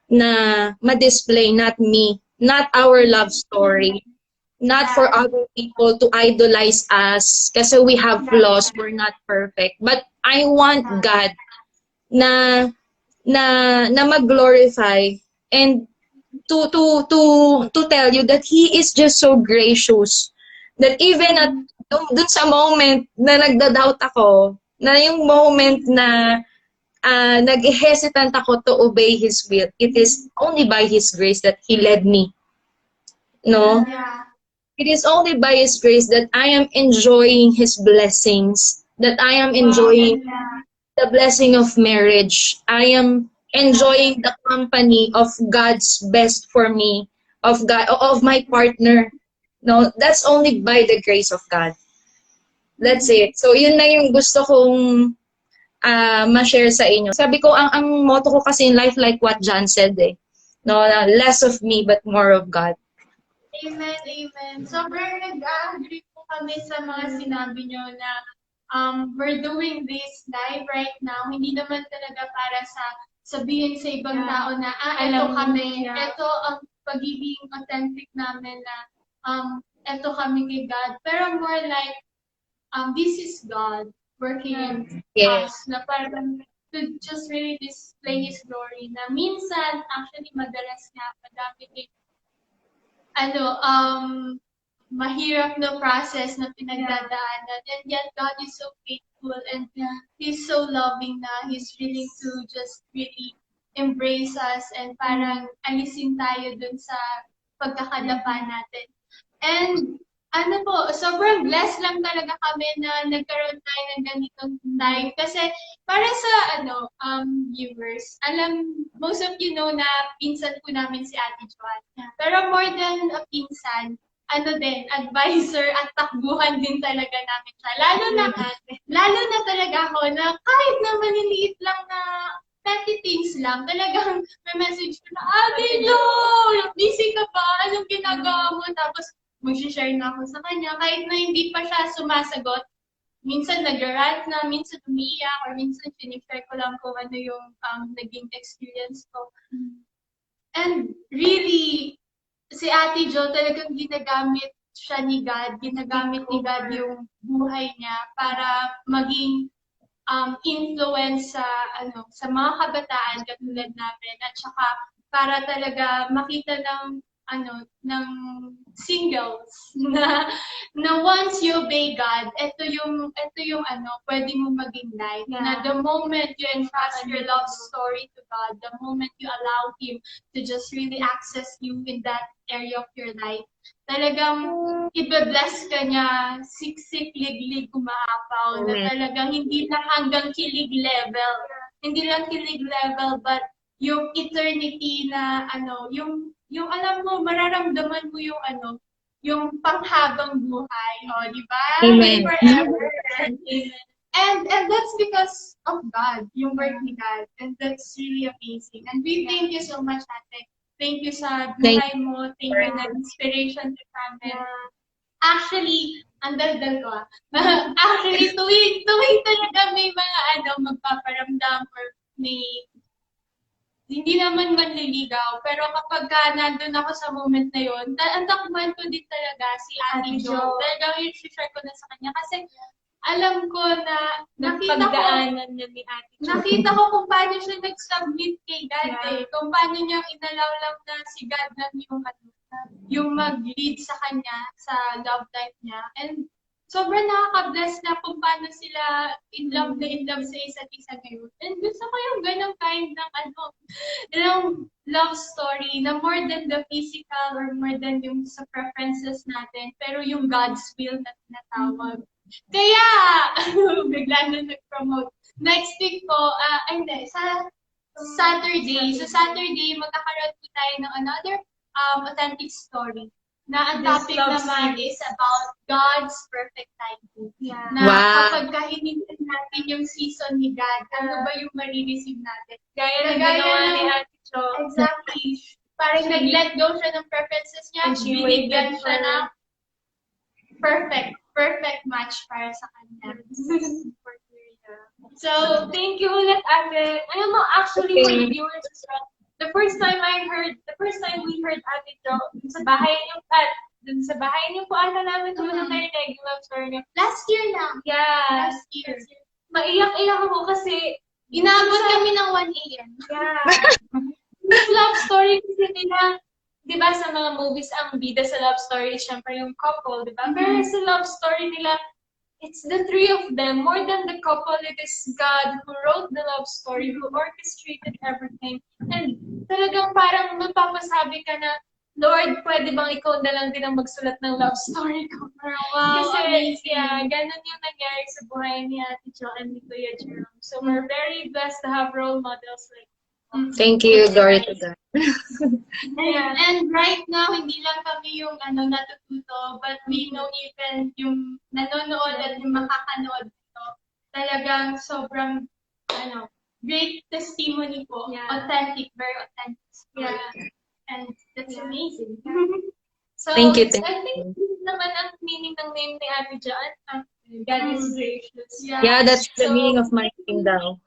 na ma-display, not me, not our love story, not for other people to idolize us kasi we have flaws, we're not perfect. But I want God na mag-glorify and to tell you that He is just so gracious that even at dun sa moment na nagda-doubt ako, na yung moment na nag-hesitant ako to obey His will, it is only by His grace that He led me. No?
Yeah.
It is only by His grace that I am enjoying His blessings, that I am enjoying the blessing of marriage. I am enjoying the company of God's best for me, of my partner. No, that's only by the grace of God. That's it. So yun na yung gusto kong ma-share sa inyo. Sabi ko, ang motto ko kasi in life, like what Joan said, no, less of me but more of God.
Amen, amen. Sobrang nag-agree po kami sa mga sinabi nyo na we're doing this live right now. Hindi naman talaga para sa sabihin sa ibang tao na, eto kami, eto ang pagiging authentic namin na eto kami kay God. Pero more like, this is God working in us na parang to just really display His glory na minsan, actually madalas nga, madami din mahirap na process na pinagdadaanan. And yet, God is so faithful and He's so loving na He's willing to just really embrace us and parang alisin tayo dun sa pagkakadapa natin. And sobrang blessed lang talaga kami na nagkaroon tayo ng ganitong live. Kasi para sa viewers, most of you know na pinsan po namin si Ate Joan. Pero more than a pinsan, advisor at takbuhan din talaga namin siya. Lalo na talaga ako na kahit na maliliit lang na petty things lang, talagang may message ko na, Ate Jo, busy ka ba? Anong ginagawa mo? Tapos, mag-share na ako sa kanya. Kahit na hindi pa siya sumasagot, minsan nag-rant na, minsan umiiyak, or minsan sinishare ko lang kung ano yung naging experience ko. And really, si Ate Jo talagang ginagamit siya ni God, ginagamit ni God yung buhay niya para maging influence sa mga kabataan katulad namin at saka para talaga makita ng singles na once you obey God, ito yung pwede mo maging life. Na the moment you entrust your love story to God, the moment you allow Him to just really access you in that area of your life, talagang ibe-bless ka niya, siksik, liglig, umaapaw, na talagang hindi lang hanggang kilig level. Hindi lang kilig level, but yung eternity na ano, yung alam mo, mararamdaman mo yung ano, yung panghabang buhay, di ba?
Amen.
Forever. And that's because of God, yung work ni God. And that's really amazing. And we thank you so much, Ate. Thank you sa buhay mo. Thank you na inspiration to Campbell. Actually, ang daldal ko actually, tuwing talaga may mga magpaparamdam or may hindi naman manliligaw, pero kapag nandun ako sa moment na yun, ang takbuhan ko din talaga si Ate Jo. Talagang i-share ko na sa kanya kasi alam ko na
Pagdaanan niya ni Ate Jo.
Nakita ko kung paano siya nag-submit kay God kung paano niya inalaw lang na si God lang yung mag-lead sa kanya sa love life niya. And sobrang nakaka-bless na kung paano sila in love sa isa't isa ngayon. And gusto ko yung ganong kind ng love story na more than the physical or more than yung sa preferences natin, pero yung God's will na tinatawag. Kaya, bigla na nag-promote. Next week po, sa Saturday. Sa Saturday, magkakaroon po tayo ng another authentic story. Na ang topic naman is about God's perfect timing. Na kapag hinintay natin yung season ni God, ano ba yung marireceive natin?
Gaya ng ginawa ni Ate Jo.
Exactly. Parang nag-let go siya ng preferences niya, binigyan siya ng perfect match para sa kanya.
So, thank you ulit, Ate. Alam mo, actually, for the viewers as well, the first time we heard Ate Jo, sa bahay niyo po ata namin doon ang narinig yung love story niyo.
Last year lang.
Yeah.
Last year.
Maiyak-iyak ako kasi
inabot kami ng 1 a.m.
Yeah. Yung love story kasi nila, di ba sa mga movies, ang bida sa love story, syempre yung couple, di ba? Pero sa love story nila, it's the three of them. More than the couple, it is God who wrote the love story, who orchestrated everything. And talagang parang mapapasabi ka na, Lord, pwede bang ikaw na lang din ang magsulat ng love story ko?
Wow,
kasi, ganun yung nangyari sa buhay ni Ate Joan and ni Kuya Jerome. So, we're very blessed to have role models like
Thank you, glory to God.
And right now, hindi lang kami yung natututo, but we know even yung nanonood at yung makakanood ito, talagang sobrang great testimony po. Authentic, very authentic story. And that's amazing.
So,
Thank you.
I think this naman ang meaning ng name ni Ate Joan. God is gracious.
Yeah, that's the meaning of my name daw.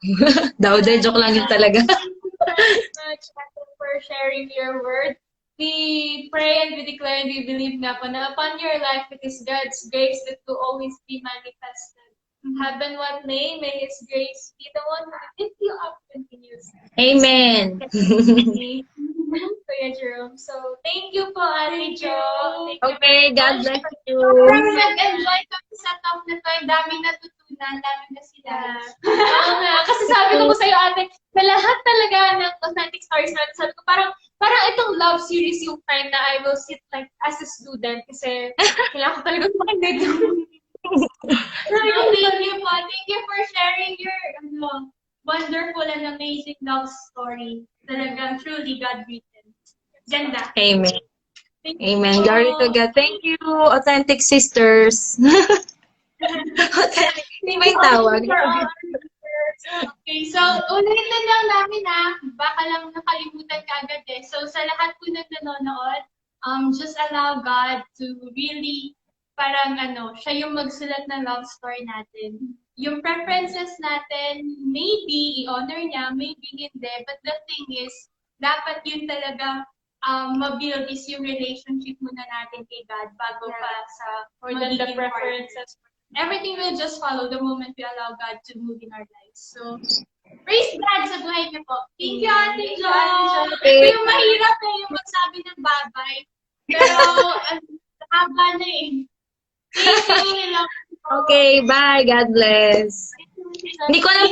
Daw, joke lang yun talaga.
Thank you very much, Ate, for sharing your word. We pray and we declare and we believe nga po na upon your life it is God's grace that will always be manifested. Happen what may His grace be the one who will lift you up continuously.
Amen.
Kuya Jerome. So, thank you po, Ate Jo.
Okay, God bless you.
Sobrang nag-enjoy kami sa talk na to. Ang daming natutunan, daming na sila.
Oo nga. Kasi sabi ko po sa'yo, Ate, sa lahat talaga ng authentic stories natin, sabi ko, parang itong love series yung time na I will sit like as a student kasi kailangan ko talaga makinig.
Thank you po. Thank you for sharing your wonderful and amazing love story. Talagang truly God-written. Ganda.
Amen. Amen. Glory to God. Thank you, authentic sisters. Authentic. Hindi ba yung tawag?
Okay, so ulitin lang namin baka lang nakalimutan ka agad eh. So sa lahat po na nanonood, just allow God to really parang siya yung magsulat ng love story natin. Yung preferences natin, maybe i-honor niya, maybe hindi. But the thing is, dapat yun talaga mabuild is yung relationship muna natin kay God bago pa sa
More than the preferences.
Everything will just follow the moment we allow God to move in our lives. So, praise God sa buhay niyo po. Thank you, Ate Jo. Ito yung mahirap yung magsabi ng babay. Pero, haba na eh. Thank you.
Okay, bye. God bless. Hindi ko na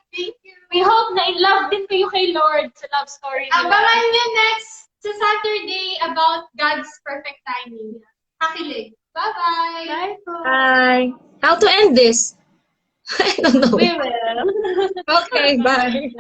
Thank you.
We hope na in love din kayo kay Lord sa love story nila.
Abangan niyo next sa Saturday about God's perfect timing. Hakilig. Bye-bye.
Bye po.
Bye. How to end this? I don't know.
We will.
Okay, bye.